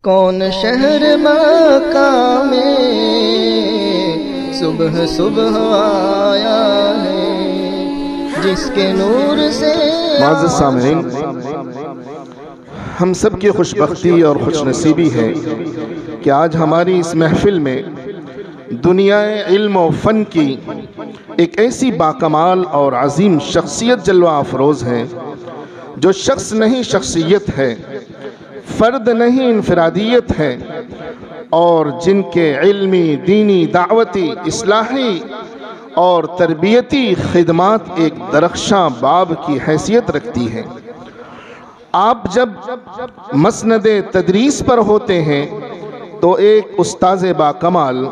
कौन शहर मक्का में सुबह सुबह आया है जिसके नूर से। मुअज़्ज़िज़ सामईन, हम सब की खुशबख्ती और खुशनसीबी है कि आज हमारी इस महफिल में दुनियाए इल्म और फ़न की एक ऐसी बाकमाल और अजीम शख्सियत जलवा अफरोज़ है जो शख्स नहीं शख्सियत है, फ़र्द नहीं इनफरादियत है, और जिनके इल्मी, दीनी, दावती, इस्लाही और तरबियती खिदमात एक दरख्शां बाब की हैसियत रखती है। आप जब मसनदे तदरीस पर होते हैं तो एक उस्ताज़ बाकमाल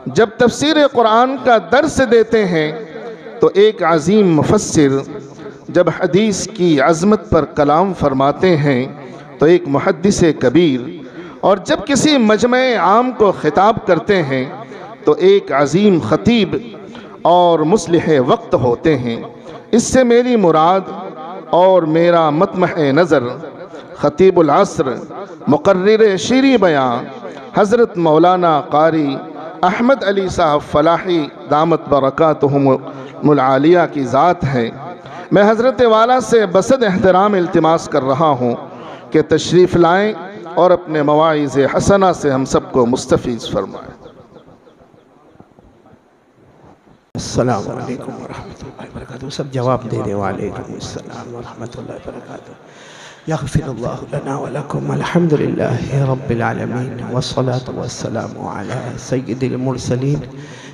जब तफसीर कुरान का दर्स देते हैं तो एक अजीम मुफस्सिर जब हदीस की अज़मत पर कलाम फरमाते हैं तो एक मुहद्दिस कबीर, और जब किसी मजमे आम को खिताब करते हैं तो एक अजीम ख़तीब और मुस्लिह वक्त होते हैं। इससे मेरी मुराद और मेरा मतमह नज़र ख़तीबुल अस्र मुक़र्रिर शीरी बयां हज़रत मौलाना कारी अहमद अली साहब फ़लाही दामत बरकातुहुमुल आलिया की ज़ात है। मैं हज़रत वाला से बसद एहतराम इल्तिमास कर रहा हूँ कि तशरीफ़ लाएँ और अपने मवाइज़ हसना से हम सबको मुस्तफ़ीज़ फरमाएँ। अस्सलामु अलैकुम वरहमतुल्लाहि वबरकातुहू। सब जवाब देने वाले अस्सलाम वरहमतुल्लाहि वबरकातुहू। यग़फ़िरुल्लाहु लना व लकुम, अल्हम्दुलिल्लाहि रब्बिल आलमीन, वस्सलातु वस्सलामु अला सय्यिदिल मुरसलीन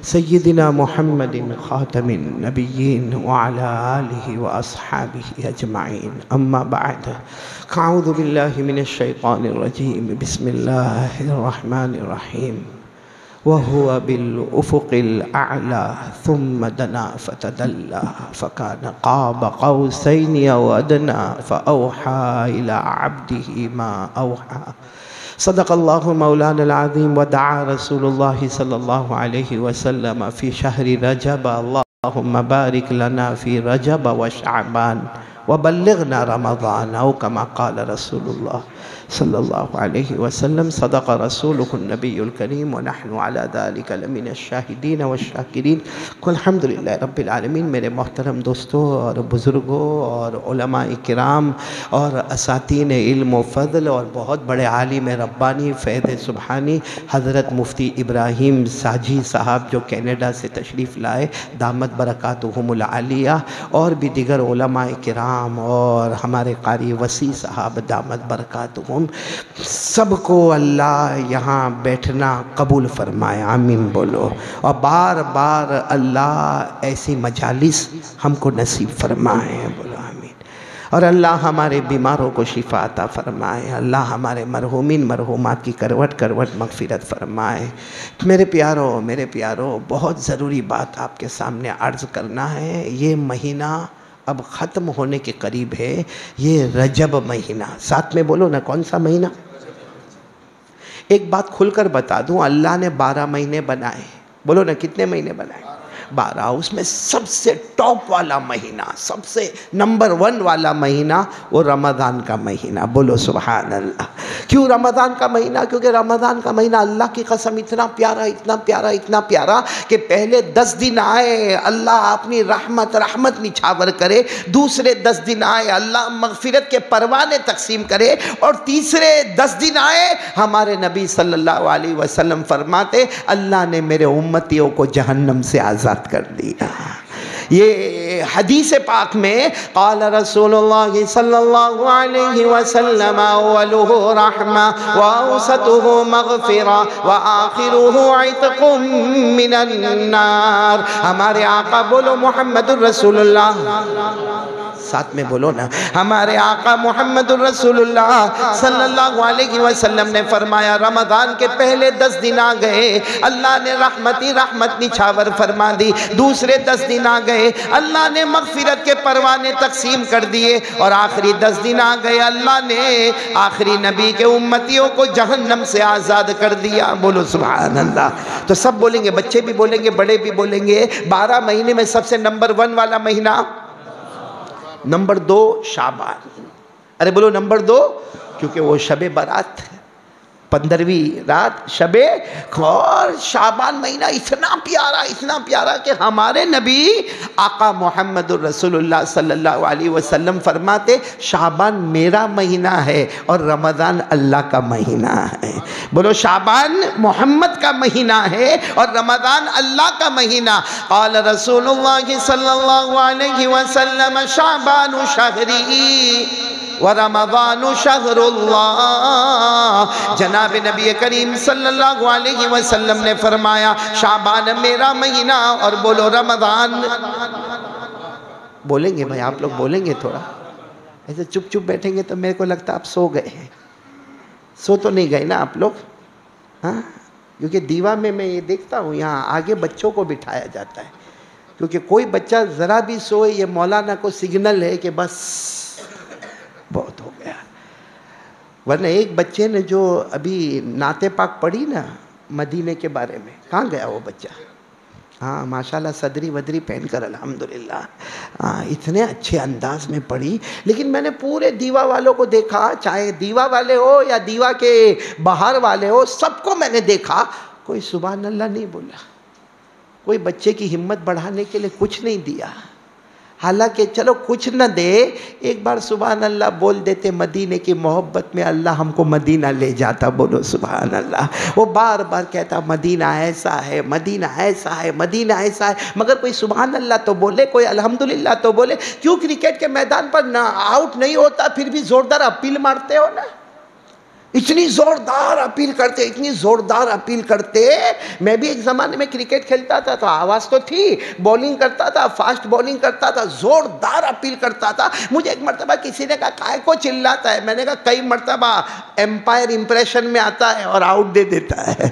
सय्यिदिना मुहम्मदिन ख़ातमिन नबिय्यीन व अला आलिहि व अस्हाबिहि अजमाइन, अम्मा बअद। अऊज़ु बिल्लाहि मिनश शैतानिर रजीम, बिस्मिल्लाहिर रहमानिर रहीम। वहुवा बिल उफ़ुक़िल अअला थुम्मा दना फ़तदल्ला फ़कान क़ाब क़ौसैनि औ अदना फ़अौहा इला अब्दिही मा औहा। सदक़ल्लाहु मौलाना अल-अज़ीम व दआ रसूलुल्लाहि सल्लल्लाहु अलैहि वसल्लम फ़ी शहरि रजब। अल्लाहुम्मा बारिक लना फ़ी रजब व शअबान व बल्लिग़ना रमज़ान औ कमा क़ाल रसूलुल्लाह सल्लल्लाहु अलैहि वसल्लम। सदक़ रसूलुहुन नबियुल करीम व नहनु अला ज़ालिका लमिनश शाहिदीन व शाकिरीन। अल्हम्दुलिल्लाहि रब्बिल आलमीन। मेरे मोहतरम दोस्तों और बुज़ुर्गों और उलमाए किराम और असातीन इल्म व फ़ज़ल और बहुत बड़े आलिम रब्बानी फ़ैज़ सुबहानी हज़रत मुफ्ती इब्राहीम साजी साहब जो कनाडा से तशरीफ़ लाए, दामत बरकातुहुमुल आलिया, और भी दिगर उलमाए किराम और हमारे कारी वसी साहब दामत बरकातुहुम, सबको अल्लाह यहाँ बैठना कबूल फरमाए, आमीन बोलो। और बार बार अल्लाह ऐसी मजालिस हमको नसीब फरमाए, बोलो आमीन। और अल्लाह हमारे बीमारों को शिफा अता फरमाए, अल्लाह हमारे मरहूमिन मरहूमात की करवट करवट मग़फ़िरत फरमाए। मेरे प्यारों, बहुत ज़रूरी बात आपके सामने अर्ज़ करना है। ये महीना अब ख़त्म होने के करीब है, ये रजब महीना। साथ में बोलो ना, कौन सा महीना? एक बात खुलकर बता दूं, अल्लाह ने 12 महीने बनाए। बोलो ना, कितने महीने बनाए? 12। उसमें सबसे टॉप वाला महीना, सबसे नंबर 1 वाला महीना वो रमज़ान का महीना। बोलो सुभान अल्लाह। क्यों रमज़ान का महीना? क्योंकि रमज़ान का महीना अल्लाह की कसम इतना प्यारा, इतना प्यारा, इतना प्यारा कि पहले 10 दिन आए अल्लाह अपनी रहमत निछावर करे, दूसरे 10 दिन आए अल्लाह मग़फ़िरत के परवाने तकसीम करे, और तीसरे 10 दिन आए हमारे नबी सल्लल्लाहु अलैहि वसल्लम फरमाते अल्लाह ने मेरे उम्मतियों को जहन्नम से आज़ाद कर दिया। ये हदीस पाक में क़ाल रसूलुल्लाह सल्लल्लाहु अलैहि वसल्लम अव्वलुहु रहमा व औसतुहु मग़फ़िरा व आखिरुहु इत्क़ुम मिनन नार। हमारे आका, बोलो मुहम्मदुर रसूलुल्लाह, साथ में बोलो ना, हमारे आका मुहम्मदुर रसूलुल्लाह सल्लल्लाहु अलैहि वसल्लम ने फरमाया रमज़ान के पहले 10 दिन आ गए, अल्लाह ने रहमत निछावर फरमा दी। दूसरे 10 दिन आ गए, अल्लाह ने मग़फ़िरत के परवाने तकसीम कर दिए, और आखिरी 10 दिन आ गए, अल्लाह ने आखिरी नबी के उम्मतियों को जहन्नम से आज़ाद कर दिया। बोलो सुभान अल्लाह। तो सब बोलेंगे, बच्चे भी बोलेंगे, बड़े भी बोलेंगे। 12 महीने में सबसे नंबर 1 वाला महीना, नंबर 2 शाबान। अरे बोलो नंबर 2, क्योंकि वो शब बारात है। 15वीं रात शबे, और शाबान महीना इतना प्यारा कि हमारे नबी आका मोहम्मदुर रसूलुल्लाह सल्लल्लाहु अलैहि वसल्लम फरमाते शाबान मेरा महीना है और रमज़ान अल्लाह का महीना है। बोलो शाबान मोहम्मद का महीना है और रमज़ान अल्लाह का महीना। क़ाल रसूलुल्लाह सल्लल्लाहु अलैहि वसल्लम शाबानु शहरी व रमज़ानु शहरुल्लाह। जनाब नबी करीम सल्लल्लाहु अलैहि वसल्लम ने फरमाया शाबान मेरा महीना और बोलो रमज़ान। बोलेंगे भाई आप लोग, बोलेंगे थोड़ा, ऐसे चुप चुप बैठेंगे तो मेरे को लगता आप सो गए हैं। सो तो नहीं गए ना आप लोग? हाँ, क्योंकि दीवा में मैं ये देखता हूँ यहाँ आगे बच्चों को बिठाया जाता है, क्योंकि कोई बच्चा ज़रा भी सोए ये मौलाना को सिग्नल है कि बस बहुत हो गया। वरना एक बच्चे ने जो अभी नाते पाक पढ़ी ना मदीने के बारे में, कहाँ गया वो बच्चा? हाँ माशाल्लाह सदरी वदरी पहन कर अल्हम्दुलिल्लाह, हाँ इतने अच्छे अंदाज में पढ़ी। लेकिन मैंने पूरे दीवा वालों को देखा, चाहे दीवा वाले हो या दीवा के बाहर वाले हो, सबको मैंने देखा, कोई सुभान अल्लाह नहीं बोला, कोई बच्चे की हिम्मत बढ़ाने के लिए कुछ नहीं दिया। हालांकि चलो कुछ न दे, एक बार सुभान अल्लाह बोल देते, मदीने की मोहब्बत में अल्लाह हमको मदीना ले जाता। बोलो सुभान अल्लाह। वो बार बार कहता मदीना ऐसा है, मदीना ऐसा है, मदीना ऐसा है, मगर कोई सुभान अल्लाह तो बोले, कोई अल्हम्दुलिल्लाह तो बोले। क्यों क्रिकेट के मैदान पर ना आउट नहीं होता फिर भी जोरदार अपील मारते हो ना? इतनी ज़ोरदार अपील करते, इतनी ज़ोरदार अपील करते। मैं भी एक ज़माने में क्रिकेट खेलता था तो आवाज़ तो थी, बॉलिंग करता था, फास्ट बॉलिंग करता था, ज़ोरदार अपील करता था। मुझे एक मरतबा किसी ने कहा काय को चिल्लाता है? मैंने कहा कई मरतबा एम्पायर इम्प्रेशन में आता है और आउट दे देता है।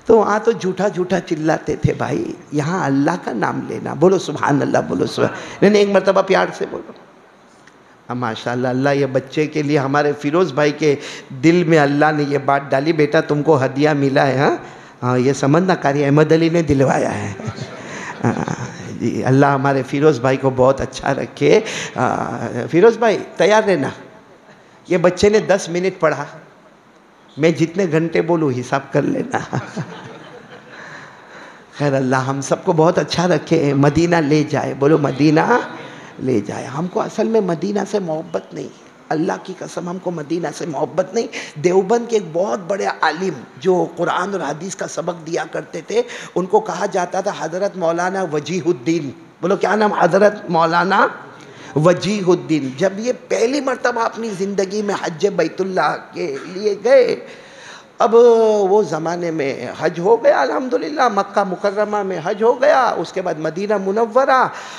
तो वहाँ तो झूठा झूठा चिल्लाते थे भाई, यहाँ अल्लाह का नाम लेना। बोलो सुभान अल्लाह, बोलो सुभान। नहीं एक मरतबा प्यार से बोलो माशाल्लाह। अल्लाह ये बच्चे के लिए, हमारे फ़िरोज़ भाई के दिल में अल्लाह ने ये बात डाली, बेटा तुमको हदिया मिला है। हाँ हाँ, ये समझना कारी अहमद अली ने दिलवाया है। जी अल्लाह हमारे फ़िरोज़ भाई को बहुत अच्छा रखे। फ़िरोज़ भाई तैयार रहना। ये बच्चे ने 10 मिनट पढ़ा, मैं जितने घंटे बोलूँ हिसाब कर लेना। खैर अल्लाह हम सबको बहुत अच्छा रखे, मदीना ले जाए। बोलो मदीना ले जाए। हमको असल में मदीना से मोहब्बत नहीं, अल्लाह की कसम हमको मदीना से मोहब्बत नहीं। देवबंद के एक बहुत बड़े आलिम जो कुरान और हदीस का सबक दिया करते थे, उनको कहा जाता था हज़रत मौलाना वजीहुद्दीन। बोलो क्या नाम? हज़रत मौलाना वजीहुद्दीन। जब ये पहली मरतबा अपनी ज़िंदगी में हज बैतुल्लाह के लिए गए, अब वो ज़माने में हज हो गया अल्हम्दुलिल्लाह, मक्का मुकर्रमा में हज हो गया, उसके बाद मदीना मुनव्वरा।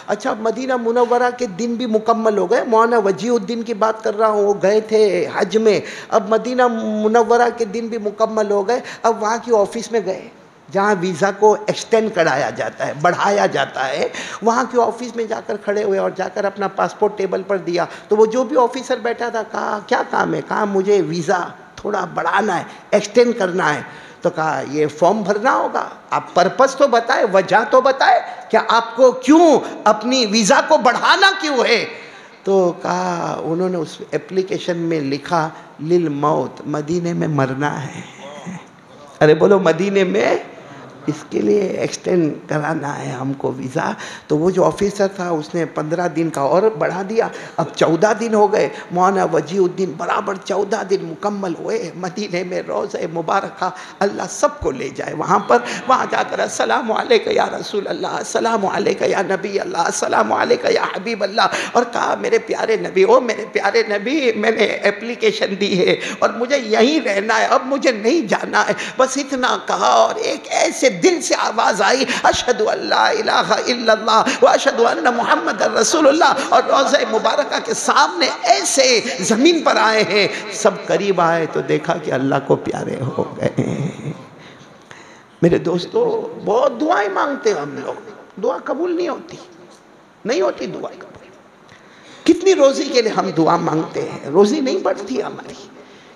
अच्छा मदीना मुनव्वरा के दिन भी मुकम्मल हो गए। मौलाना वजीहुद्दीन की बात कर रहा हूँ, वो गए थे हज में। अब मदीना मुनव्वरा के दिन भी मुकम्मल हो गए। अब वहाँ की ऑफ़िस में गए जहाँ वीज़ा को एक्सटेंड कराया जाता है, बढ़ाया जाता है। वहाँ के ऑफ़िस में जाकर खड़े हुए और जाकर अपना पासपोर्ट टेबल पर दिया। तो वो जो भी ऑफिसर बैठा था, कहा क्या काम है? कहा मुझे वीज़ा थोड़ा बढ़ाना है, एक्सटेंड करना है। तो कहा ये फॉर्म भरना होगा, आप पर्पस तो बताए, वजह तो बताए, क्या आपको क्यों अपनी वीज़ा को बढ़ाना क्यों है? तो कहा उन्होंने उस एप्लीकेशन में लिखा लिल मौत, मदीने में मरना है। अरे बोलो मदीने में, इसके लिए एक्सटेंड कराना है हमको वीज़ा। तो वो जो ऑफिसर था उसने 15 दिन का और बढ़ा दिया, अब 14 दिन हो गए। मौलाना वजीहुद्दीन बराबर 14 दिन मुकम्मल हुए मदीने में। रोज़े मुबारक अल्लाह सबको ले जाए वहाँ पर। वहाँ जाकर अस्सलामु अलैका या रसूल अल्लाह, अस्सलामु अलैका या नबी अल्लाह, अस्सलामु अलैका या हबीब अल्लाह। और कहा मेरे प्यारे नबी, ओ मेरे प्यारे नबी, मैंने एप्लीकेशन दी है और मुझे यहीं रहना है, अब मुझे नहीं जाना है, बस इतना कहा। और एक ऐसे दिल से आवाज़ आई, अशहदु अल्ला इलाहा इल्लल्लाह व अशहदु अन्ना मुहम्मदर रसूलुल्लाह। और रोज़े मुबारक के सामने ऐसे ज़मीन पर आए हैं। सब करीब आए तो देखा कि अल्लाह को प्यारे हो गए। मेरे दोस्तों बहुत दुआएं मांगते हैं हम लोग, दुआ कबूल नहीं होती, नहीं होती दुआ कबूल। कितनी रोज़ी के लिए हम दुआ मांगते हैं, रोज़ी नहीं बढ़ती हमारी।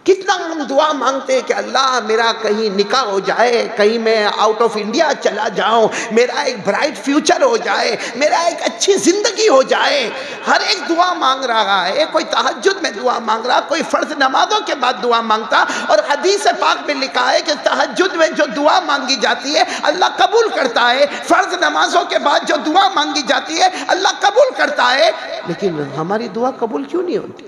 कितना हम दुआ मांगते हैं कि अल्लाह मेरा कहीं निकाह हो जाए, कहीं मैं आउट ऑफ इंडिया चला जाऊं, मेरा एक ब्राइट फ्यूचर हो जाए, मेरा एक अच्छी ज़िंदगी हो जाए। हर एक दुआ मांग रहा है, कोई तहज्जुद में दुआ मांग रहा, कोई फ़र्ज़ नमाज़ों के बाद दुआ मांगता। और हदीस पाक में लिखा है कि तहज्जुद में जो दुआ मांगी जाती है अल्लाह कबूल करता है, फ़र्ज़ नमाज़ों के बाद जो दुआ मांगी जाती है अल्लाह कबूल करता है। लेकिन हमारी दुआ कबूल क्यों नहीं होती?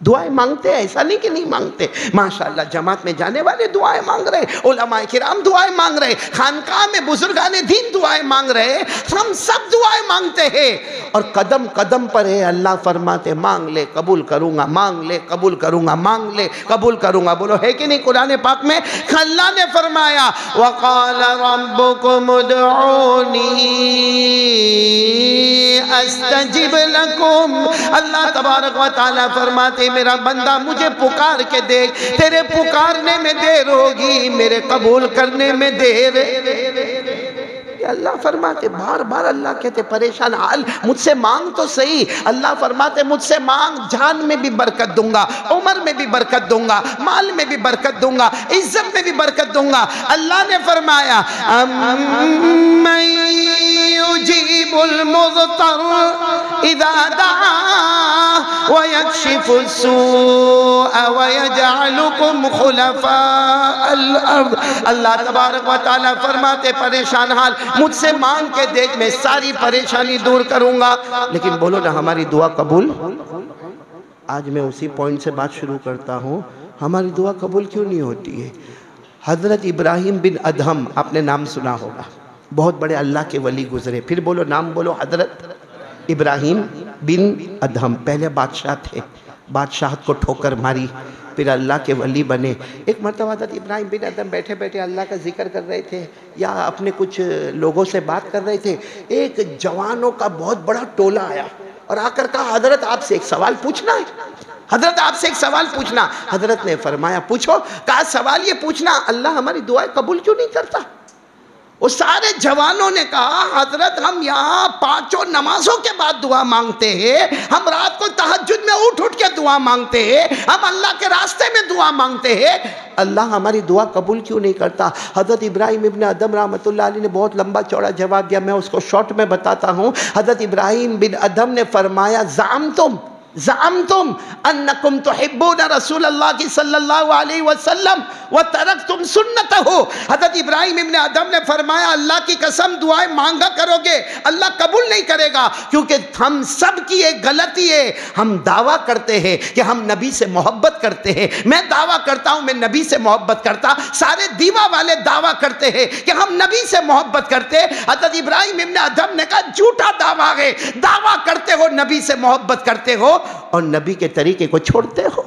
दुआएं मांगते हैं, ऐसा नहीं कि नहीं मांगते। माशाअल्लाह जमात में जाने वाले दुआएं मांग रहे, उलमाए किराम दुआएं मांग रहे, खानकाह में बुजुर्गाने दीन दुआएं मांग रहे, हम सब दुआएं मांगते हैं। और कदम कदम पर है अल्लाह फरमाते मांग ले कबूल करूंगा, मांग ले कबूल करूंगा, मांग ले कबूल करूंगा। बोलो है कि नहीं? कुरान पाक में अल्लाह ने फरमाया वक़ाल रब्बुकुम उदऊनी अस्तजिब लकुम। अल्लाह तबारक व तआला फरमाते मेरा बंदा मुझे पुकार के देख, तेरे पुकारने में देर होगी, मेरे कबूल करने में देर। अल्लाह फरमाते बार बार अल्लाह कहते परेशान हाल मुझसे मांग तो सही। अल्लाह फरमाते मुझसे मांग, जान में भी बरकत दूंगा, उम्र में भी बरकत दूंगा, माल में भी बरकत दूंगा, इज्जत में भी बरकत दूंगा। अल्लाह ने फरमाया अम्मन युजीबुल मुज़तर इज़ा दआ व यक्शिफुस सूअ व यजअलुकुम खुलफाअल अर्द। अल्लाह तबारक व तआला फरमाते परेशान हाल मुझसे मांग के देख, मैं सारी परेशानी दूर करूंगा। लेकिन बोलो ना हमारी दुआ कबूल? आज मैं उसी पॉइंट से बात शुरू करता हूँ, हमारी दुआ कबूल क्यों नहीं होती है? हज़रत इब्राहिम बिन अदहम, आपने नाम सुना होगा, बहुत बड़े अल्लाह के वली गुजरे। फिर बोलो नाम बोलो, हज़रत इब्राहिम बिन अदहम पहले बादशाह थे, बादशाहत को ठोकर मारी, फिर अल्लाह के वली बने। एक मरतबा हज़रत इब्राहिम बिन अदहम बैठे बैठे अल्लाह का जिक्र कर रहे थे या अपने कुछ लोगों से बात कर रहे थे। एक जवानों का बहुत बड़ा टोला आया और आकर कहा हज़रत आपसे एक सवाल पूछना है, हज़रत आपसे एक सवाल पूछना। हज़रत ने फरमाया पूछो। कहा सवाल ये पूछना अल्लाह हमारी दुआएं कबूल क्यों नहीं करता? उस सारे जवानों ने कहा हजरत हम यहाँ पांचों नमाजों के बाद दुआ मांगते हैं, हम रात को तहज्जुद में उठ उठ के दुआ मांगते हैं, हम अल्लाह के रास्ते में दुआ मांगते हैं, अल्लाह हमारी दुआ कबूल क्यों नहीं करता? हज़रत इब्राहिम इब्न अदम रहमतुल्लाह अलैह ने बहुत लंबा चौड़ा जवाब दिया, मैं उसको शॉर्ट में बताता हूँ। हज़रत इब्राहिम बिन अदम ने फरमाया ज़अमतुम अन्नकुम तुहिब्बूना रसूलल्लाह की सल्लल्लाहु अलैहि वसल्लम व तरकतुम सुन्नतहु। हज़रत इब्राहिम इब्न अदम ने फरमाया अल्लाह की कसम दुआएं मांगा करोगे अल्लाह कबूल नहीं करेगा, क्योंकि हम सब की एक गलती है, हम दावा करते हैं कि हम नबी से मोहब्बत करते हैं। मैं दावा करता हूँ मैं नबी से मोहब्बत करता, सारे दीवा वाले दावा करते हैं कि हम नबी से मोहब्बत करते। हज़रत इब्राहिम इब्न अदम ने कहा झूठा दावा है, दावा करते हो नबी से मोहब्बत करते हो और नबी के तरीके को छोड़ते हो।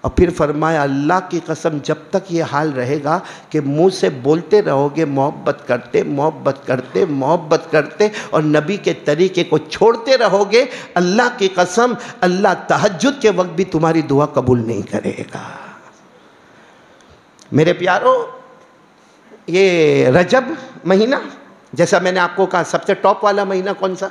और फिर फरमाया अल्लाह की कसम जब तक ये हाल रहेगा कि मुंह से बोलते रहोगे मोहब्बत करते मोहब्बत करते मोहब्बत करते और नबी के तरीके को छोड़ते रहोगे, अल्लाह की कसम अल्लाह तहज्जुद के वक्त भी तुम्हारी दुआ कबूल नहीं करेगा। मेरे प्यारो, ये रजब महीना जैसा मैंने आपको कहा सबसे टॉप वाला महीना कौन सा?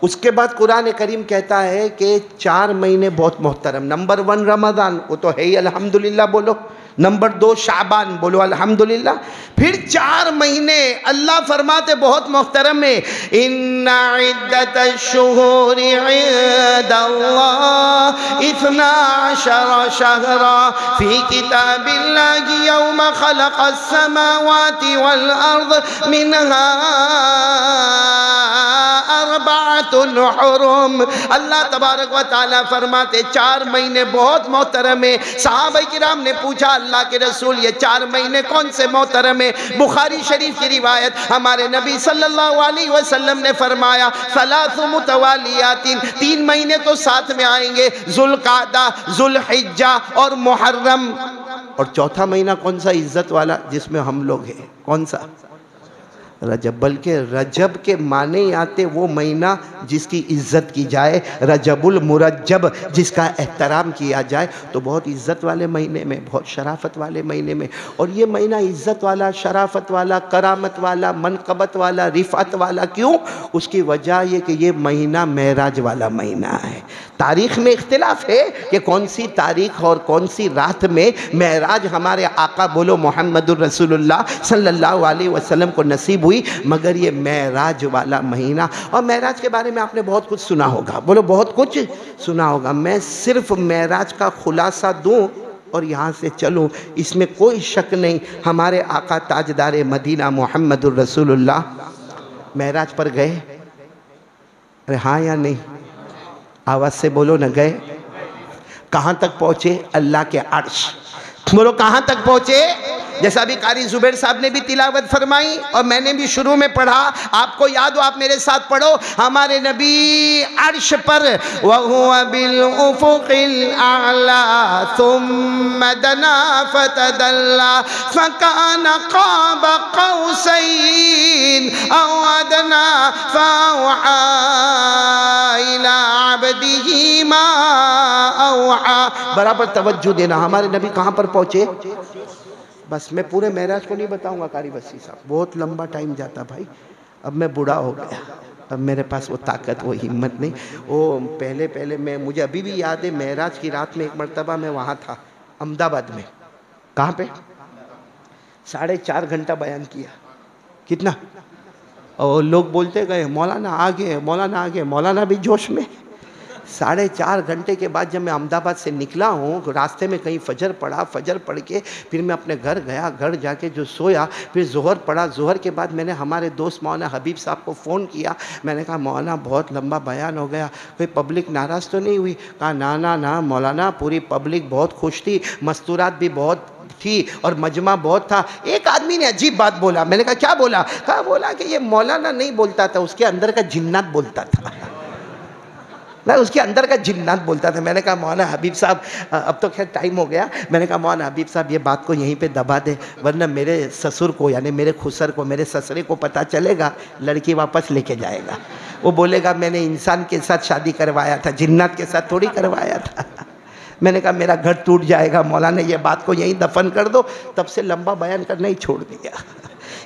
उसके बाद कुरान करीम कहता है कि 4 महीने बहुत मोहतरम। नंबर 1 रमज़ान, वो तो है ही अल्हम्दुलिल्लाह बोलो। नंबर 2 शाबान, बोलो अल्हम्दुलिल्लाह। फिर 4 महीने अल्लाह फरमाते बहुत मोहतरम है, इन्ना इद्दतश्शुहूरि इंदल्लाह 12 शहरा फी किताबिल्लाहि यौमा खलक़स समावाति वल अर्द मिनहा अर्बअतुन हुरुम। अल्लाह तबारक व तआला फरमाते 4 महीने बहुत मोहतरम है। सहाबा किराम ने पूछा अल्लाह के रसूल ये 4 महीने कौन से मोहतरम है? बुखारी शरीफ की रिवायत, हमारे नबी सल्लल्लाहु अलैहि वसल्लम ने फरमाया सलासु मुतवालियातिन, 3 महीने तो साथ में आएंगे, जुल्कादा, जुल्हिज्जा और मुहर्रम। और चौथा महीना कौन सा? इज्जत वाला, जिसमें हम लोग हैं। कौन सा? रजब, बल्कि रजब के माने आते वो महीना जिसकी इज़्ज़त की जाए, रजबुल मुरज्जब, जिसका एहतराम किया जाए। तो बहुत इज़्ज़त वाले महीने में, बहुत शराफत वाले महीने में, और ये महीना इज़्ज़त वाला, शराफत वाला, करामत वाला, मनकबत वाला, रिफ़त वाला क्यों? उसकी वजह ये कि ये महीना मेराज वाला महीना है। तारीख़ में इख्तिलाफ है कि कौन सी तारीख़ और कौन सी रात में मेराज हमारे आका बोलो मोहम्मदुर रसूलुल्लाह सल्लल्लाहु अलैहि वसल्लम को नसीब हुई, मगर ये मेराज वाला महीना। और मेराज के बारे में आपने बहुत कुछ सुना होगा, बोलो बहुत कुछ सुना होगा। मैं सिर्फ मेराज का खुलासा दूं और यहाँ से चलूँ, इसमें कोई शक नहीं, हमारे आका ताजदार मदीना मोहम्मदुर रसूलुल्लाह मेराज पर गए? अरे हाँ या नहीं? आवाज़ से बोलो ना, गए? कहाँ तक पहुँचे? अल्लाह के अर्श। बोलो कहाँ तक पहुँचे? जैसा भी कारी जुबैर साहब ने भी तिलावत फरमाई और मैंने भी शुरू में पढ़ा, आपको याद हो, आप मेरे साथ पढ़ो। हमारे नबी अर्श पर, वहुवा बिल उफुकिल आला सुम्मा दना फतदल्ला फकाना क़ाब क़ौसैन औ अदना फअौहा इला अब्दिही मा औहा। बराबर तवज्जो देना। हमारे नबी कहाँ पर पहुँचे? बस मैं पूरे महराज को नहीं बताऊंगा कारी वसी साहब, बहुत लंबा टाइम जाता भाई। अब मैं बूढ़ा हो गया, अब मेरे पास वो ताकत, वो हिम्मत नहीं। वो पहले मैं, मुझे अभी भी याद है, महराज की रात में एक मरतबा मैं वहाँ था अहमदाबाद में। कहाँ पे? 4.5 घंटा बयान किया। कितना? और लोग बोलते गए मौलाना आ गए, मौलाना आ गए। मौलाना भी जोश में। 4.5 घंटे के बाद जब मैं अहमदाबाद से निकला हूँ, रास्ते में कहीं फजर पढ़ा, फजर पढ़ के फिर मैं अपने घर गया, घर जाके जो सोया, फिर जोहर पढ़ा। जोहर के बाद मैंने हमारे दोस्त मौलाना हबीब साहब को फ़ोन किया। मैंने कहा मौलाना बहुत लंबा बयान हो गया, कोई पब्लिक नाराज़ तो नहीं हुई? कहा ना ना ना मौलाना, पूरी पब्लिक बहुत खुश थी, मस्तूरात भी बहुत थी और मजमा बहुत था। एक आदमी ने अजीब बात बोला। मैंने कहा क्या बोला? कहा बोला कि ये मौलाना नहीं बोलता था, उसके अंदर का जिन्नात बोलता था ना, उसके अंदर का जिन्नात बोलता था। मैंने कहा मौलाना हबीब साहब, अब तो खैर टाइम हो गया, मैंने कहा मौलाना हबीब साहब ये बात को यहीं पे दबा दे, वरना मेरे ससुर को, यानी मेरे खुसर को, मेरे ससुरे को पता चलेगा, लड़की वापस लेके जाएगा। वो बोलेगा मैंने इंसान के साथ शादी करवाया था, जिन्नात के साथ थोड़ी करवाया था। मैंने कहा मेरा घर टूट जाएगा, मौलाना ये बात को यहीं दफन कर दो। तब से लंबा बयान करना ही छोड़ दिया।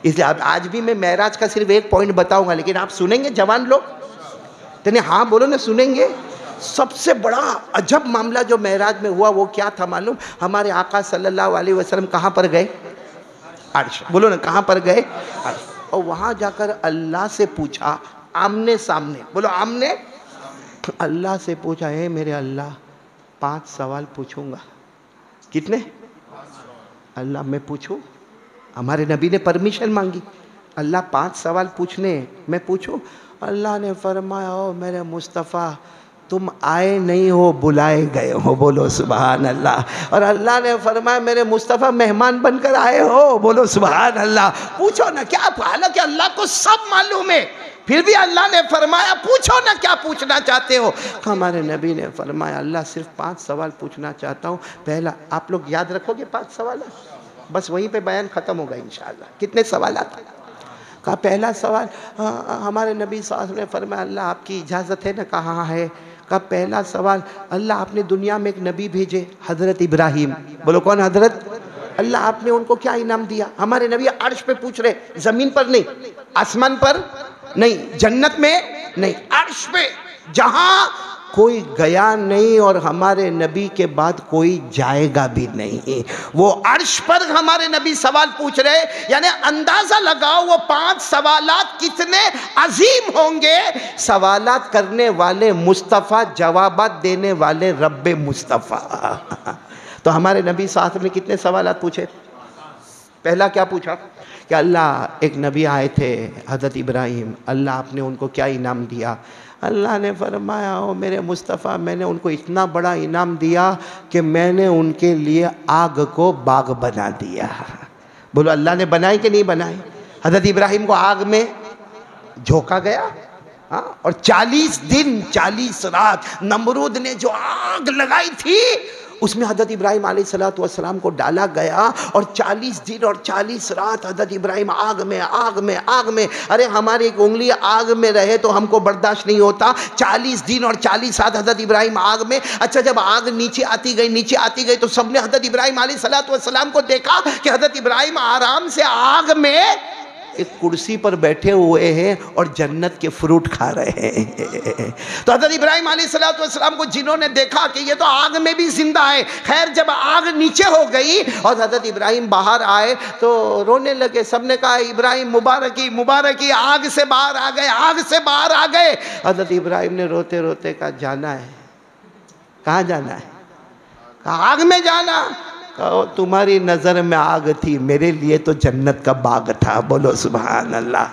इसलिए आज भी मैं महराज का सिर्फ एक पॉइंट बताऊँगा, लेकिन आप सुनेंगे जवान लोग? तो हाँ बोलो ना, सुनेंगे। सबसे बड़ा अजब मामला जो महराज में हुआ वो क्या था मालूम? हमारे आका सल्लल्लाहु अलैहि वसल्लम कहाँ पर गए? अर्श। बोलो ना, कहाँ पर गए? अर्श। और वहाँ जाकर अल्लाह से पूछा, आमने सामने, बोलो आमने। अल्लाह से पूछा, है मेरे अल्लाह 5 सवाल पूछूंगा। कितने? अल्लाह मैं पूछूं? हमारे नबी ने परमिशन मांगी, अल्लाह 5 सवाल पूछने, मैं पूछूं? अल्लाह ने फरमाया, ओ मेरे मुस्तफ़ा तुम आए नहीं हो, बुलाए गए हो। बोलो सुभान अल्लाह। और अल्लाह ने फरमाया मेरे मुस्तफ़ा मेहमान बनकर आए हो। बोलो सुभान अल्लाह। पूछो ना क्या, हालांकि अल्लाह को सब मालूम है, फिर भी अल्लाह ने फरमाया पूछो ना क्या पूछना चाहते हो। हमारे नबी ने फरमाया अल्लाह सिर्फ 5 सवाल पूछना चाहता हूँ। पहला, आप लोग याद रखोगे 5 सवाल, बस वहीं पे बयान ख़त्म होगा इंशाअल्लाह। कितने सवाल आते? कहा पहला सवाल, हमारे नबी साहब ने फरमाया अल्लाह आपकी इजाज़त है ना? कहा हाँ है। कहा पहला सवाल, अल्लाह आपने दुनिया में एक नबी भेजे हज़रत इब्राहीम। बोलो कौन हज़रत? अल्लाह आपने उनको क्या इनाम दिया? हमारे नबी अर्श पे पूछ रहे, ज़मीन पर नहीं, आसमान पर नहीं, जन्नत में नहीं, अर्श पे, जहाँ कोई गया नहीं और हमारे नबी के बाद कोई जाएगा भी नहीं, वो अर्श पर हमारे नबी सवाल पूछ रहे। यानी अंदाज़ा लगाओ वो 5 सवालात कितने अजीम होंगे। सवालात करने वाले मुस्तफ़ा, जवाबात देने वाले रब्बे मुस्तफ़ा। तो हमारे नबी साहब ने कितने सवालात पूछे? पहला क्या पूछा कि अल्लाह एक नबी आए थे हज़रत इब्राहीम, अल्लाह आपने उनको क्या इनाम दिया? अल्लाह ने फरमाया ओ मेरे मुस्तफ़ा मैंने उनको इतना बड़ा इनाम दिया कि मैंने उनके लिए आग को बाग बना दिया। बोलो अल्लाह ने बनाई कि नहीं बनाई? हज़रत इब्राहीम को आग में झोंका गया, हाँ, और 40 दिन 40 रात नमरूद ने जो आग लगाई थी उसमें हज़रत इब्राहीम अलैहिस्सलाम को डाला गया और 40 दिन और 40 रात हज़रत इब्राहीम आग में आग में आग में। अरे हमारी एक उंगली आग में रहे तो हमको बर्दाश्त नहीं होता, 40 दिन और 40 रात हज़रत इब्राहीम आग में। अच्छा, जब आग नीचे आती गई नीचे आती गई तो सबने हज़रत इब्राहीम अलैहिस्सलाम को देखा कि हज़रत इब्राहीम आराम से आग में एक कुर्सी पर बैठे हुए हैं और जन्नत के फ्रूट खा रहे हैं। तो हज़रत इब्राहीम अलैहिस्सलाम को जिन्होंने देखा कि ये तो आग में भी जिंदा है, खैर जब आग नीचे हो गई और हज़रत इब्राहीम बाहर आए तो रोने लगे। सबने कहा इब्राहीम मुबारकी मुबारकी, आग से बाहर आ गए, आग से बाहर आ गए। हज़रत इब्राहीम ने रोते रोते कहा जाना है। कहाँ जाना है? कहा आग में जाना। कहो तुम्हारी नज़र में आग थी, मेरे लिए तो जन्नत का बाग था। बोलो सुभान अल्लाह।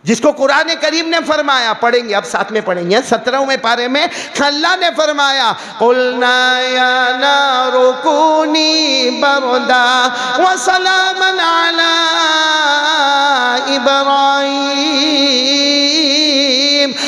जिसको कुरान करीम ने फरमाया, पढ़ेंगे अब साथ में पढ़ेंगे 17वें पारे में, अल्लाह ने फरमाया कुलना या नारु कूनी बरदा व सलामन अला इब्राहीम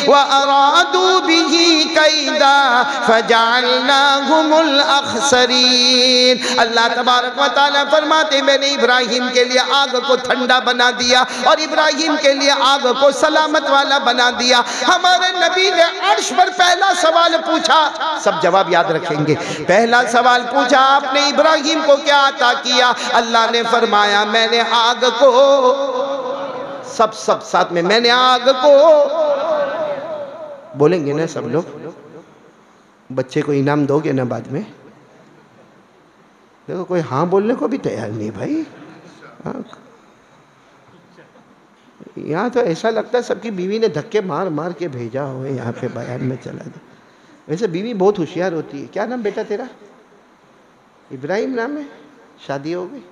व अरादू बिही कैदा फजअलनाहुमुल अखसरीन। अल्लाह तबारक व तआला फरमाते मैंने इब्राहीम के लिए आग को ठंडा बना दिया और इब्राहीम के लिए आग को सलामत वाला बना दिया। हमारे नबी ने अर्श पर पहला सवाल पूछा, सब जवाब याद रखेंगे। पहला सवाल पूछा आपने इब्राहीम को क्या अता किया? अल्लाह ने फरमाया मैंने आग को, सब साथ में, मैंने आग को, बोलेंगे ना सब लोग, बच्चे को इनाम दोगे ना बाद में? देखो कोई हाँ बोलने को भी तैयार नहीं भाई। यहाँ तो ऐसा लगता है सबकी बीवी ने धक्के मार मार के भेजा हो यहाँ पे बयान में चला दो। वैसे बीवी बहुत होशियार होती है। क्या नाम बेटा तेरा? इब्राहिम नाम है? शादी हो गई?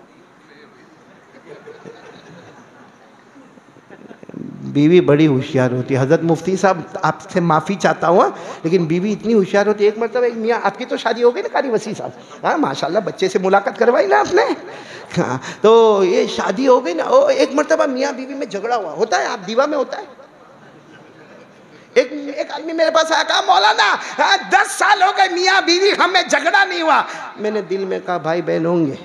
बीवी बड़ी होशियार होती है। हज़रत मुफ्ती साहब आपसे माफ़ी चाहता हूँ, लेकिन बीवी इतनी होशियार होती है। एक मरतबा एक मियाँ, आपकी तो शादी हो गई ना कारी वसी साहब? हाँ माशाल्लाह, बच्चे से मुलाकात करवाई ना आपने। हाँ तो ये शादी हो गई ना, एक मरतबा मियाँ बीवी में झगड़ा हुआ। होता है, आप दीवा में होता है। एक आदमी मेरे पास आया, कहा मौलाना 10 साल हो गए मियाँ बीवी हमें झगड़ा नहीं हुआ। मैंने दिल में कहा भाई बहन होंगे,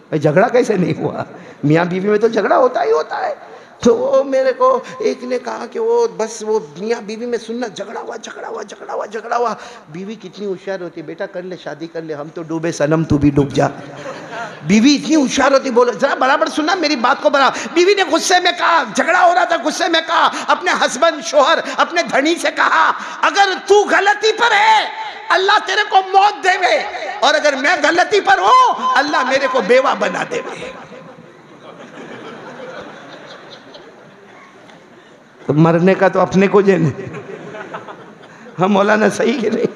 भाई झगड़ा कैसे नहीं हुआ? मियाँ बीवी में तो झगड़ा होता ही होता है। तो वो मेरे को एक ने कहा कि वो बस वो मियाँ बीवी में सुनना झगड़ा हुआ झगड़ा हुआ झगड़ा हुआ झगड़ा हुआ। बीवी कितनी होशियार होती है, बेटा कर ले शादी कर ले, हम तो डूबे सनम तू भी डूब जा। बीवी इतनी होशियार होती, बोलो जरा बराबर सुनना मेरी बात को बराबर। बीवी ने गुस्से में कहा, झगड़ा हो रहा था, गुस्से में कहा अपने हस्बैंड शोहर अपने धनी से कहा अगर तू गलती पर है अल्लाह तेरे को मौत देवे, और अगर मैं गलती पर हूं अल्लाह मेरे को बेवा बना देवे। तो मरने का तो अपने को जेने। हम मौलाना सही कि नहीं?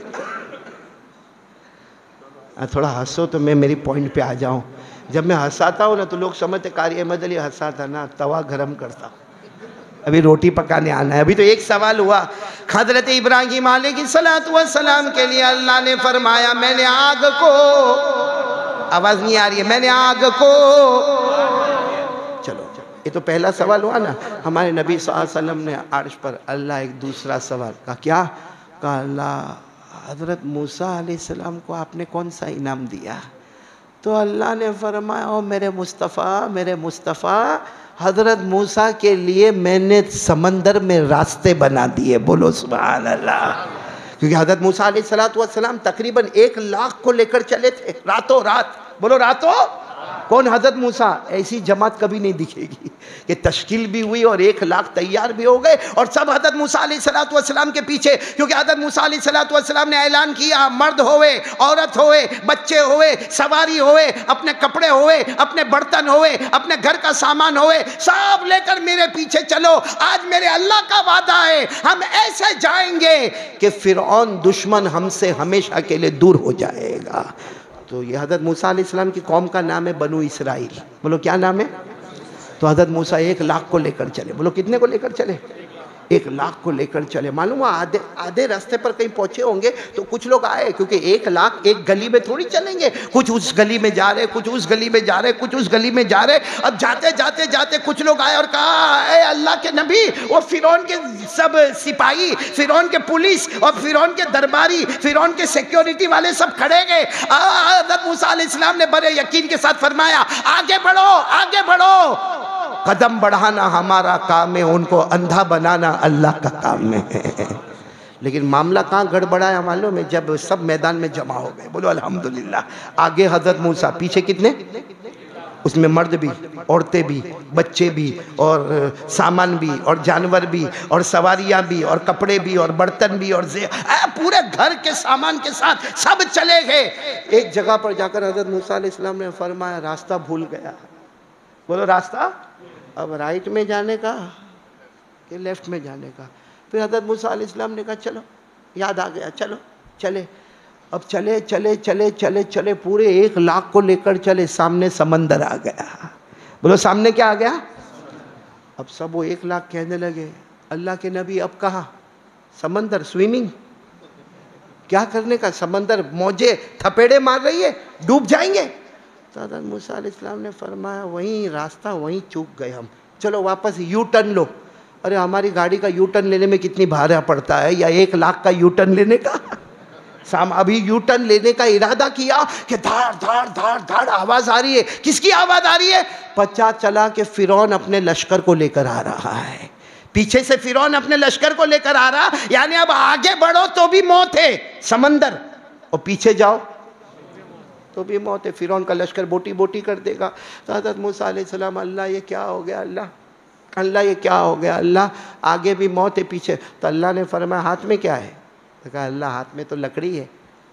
थोड़ा हंसो तो मैं मेरी पॉइंट पे आ जाऊं। जब मैं हंसाता हूं ना तो लोग समझते कारी अहमद अली हंसाता ना, तवा गरम करता। अभी रोटी पकाने आना है। अभी तो एक सवाल हुआ, हज़रत इब्राहीम अलैहिस्सलातु वस्सलाम के लिए अल्लाह ने फरमाया मैंने आग को, आवाज़ नहीं आ रही है, मैंने आग को, चलो ये तो पहला सवाल हुआ ना। हमारे नबी सल्लल्लाहु अलैहि वसल्लम ने अर्श पर अल्लाह एक दूसरा सवाल कहा, क्या कहा? अल्लाह हज़रत मूसा अलैहिस्सलाम को आपने कौन सा इनाम दिया? तो अल्लाह ने फरमाया ओ मेरे मुस्तफ़ा हज़रत मूसा के लिए मैंने समंदर में रास्ते बना दिए। बोलो सुभान अल्लाह। क्योंकि हज़रत मूसा अलैहिस्सलाम तकरीबन 1 लाख को लेकर चले थे रातों रात। बोलो रातों। कौन? हज़रत मूसा। ऐसी जमात कभी नहीं दिखेगी कि तश्कील भी हुई और 1 लाख तैयार भी हो गए और सब हज़रत मूसा अलैहिस्सलाम के पीछे। क्योंकि हज़रत मूसा अलैहिस्सलाम ने ऐलान किया मर्द होवे, औरत होवे, बच्चे होवे, सवारी होवे, अपने कपड़े होवे, अपने बर्तन होवे, अपने घर का सामान होवे, सब लेकर मेरे पीछे चलो। आज मेरे अल्लाह का वादा है हम ऐसे जाएंगे कि फिरौन दुश्मन हमसे हमेशा के लिए दूर हो जाएगा। तो ये हज़रत मूसा अलैहिस्सलाम की कौम का नाम है बनु इसराइल। बोलो क्या नाम है? तो हज़रत मूसा 1 लाख को लेकर चले। बोलो कितने को लेकर चले? 1 लाख को लेकर चले। मालूम है आधे आधे रास्ते पर कहीं पहुंचे होंगे तो कुछ लोग आए, क्योंकि 1 लाख एक गली में थोड़ी चलेंगे, कुछ उस गली में जा रहे, कुछ उस गली में जा रहे, कुछ उस गली में जा रहे। अब जाते जाते जाते कुछ लोग आए और कहा, ए अल्लाह के नबी, वो फिरौन के सब सिपाही, फिरौन के पुलिस और फिरौन के दरबारी, फिरौन के सिक्योरिटी वाले सब खड़े गए। हज़रत मूसा अलैहिस्सलाम ने बड़े यकीन के साथ फरमाया, आगे बढ़ो, आगे बढ़ो। कदम बढ़ाना हमारा काम है, उनको अंधा बनाना अल्लाह का काम है। लेकिन मामला कहाँ गड़बड़ाया मालूम है? जब सब मैदान में जमा हो गए। बोलो अल्हम्दुलिल्लाह। आगे हजरत मूसा, पीछे कितने? उसमें मर्द भी, औरतें भी, बच्चे भी, और सामान भी, और जानवर भी, और सवारियां भी, और कपड़े भी, और बर्तन भी, और पूरे घर के सामान के साथ सब चले गए। एक जगह पर जाकर हजरत मूसा अलैहिस्सलाम ने फरमाया, रास्ता भूल गया। बोलो रास्ता अब राइट में जाने का कि लेफ्ट में जाने का? फिर हज़रत मूसा अलैहिस्सलाम ने कहा चलो, याद आ गया, चलो चले। अब चले चले चले चले चले पूरे 1 लाख को लेकर चले, सामने समंदर आ गया। बोलो सामने क्या आ गया? अब सब वो 1 लाख कहने लगे, अल्लाह के नबी अब कहाँ? समंदर, स्विमिंग क्या करने का? समंदर मौजे थपेड़े मार रही है, डूब जाएंगे। तो हज़रत मूसा अलैहिस्सलाम ने फरमाया, वहीं रास्ता, वहीं चूक गए हम, चलो वापस यू टर्न लो। अरे हमारी गाड़ी का यू टर्न लेने में कितनी भाड़ा पड़ता है, या 1 लाख का यू टर्न लेने का? अभी यू टर्न लेने का इरादा किया कि धाड़ धाड़ धाड़ धाड़ आवाज आ रही है। किसकी आवाज आ रही है? पता चला कि फिरौन अपने लश्कर को लेकर आ रहा है। पीछे से फिरौन अपने लश्कर को लेकर आ रहा, यानी अब आगे बढ़ो तो भी मौत है, समंदर, और पीछे जाओ तो भी मौत है। फिरौन का लश्कर बोटी बोटी कर देगा। तो हज़रत मूसा अलैहिस्सलाम, अल्लाह ये क्या हो गया, अल्लाह अल्लाह ये क्या हो गया, अल्लाह आगे भी मौत है पीछे। तो अल्लाह ने फरमाया, हाथ में क्या है? तो कहा, अल्लाह हाथ में तो लकड़ी है,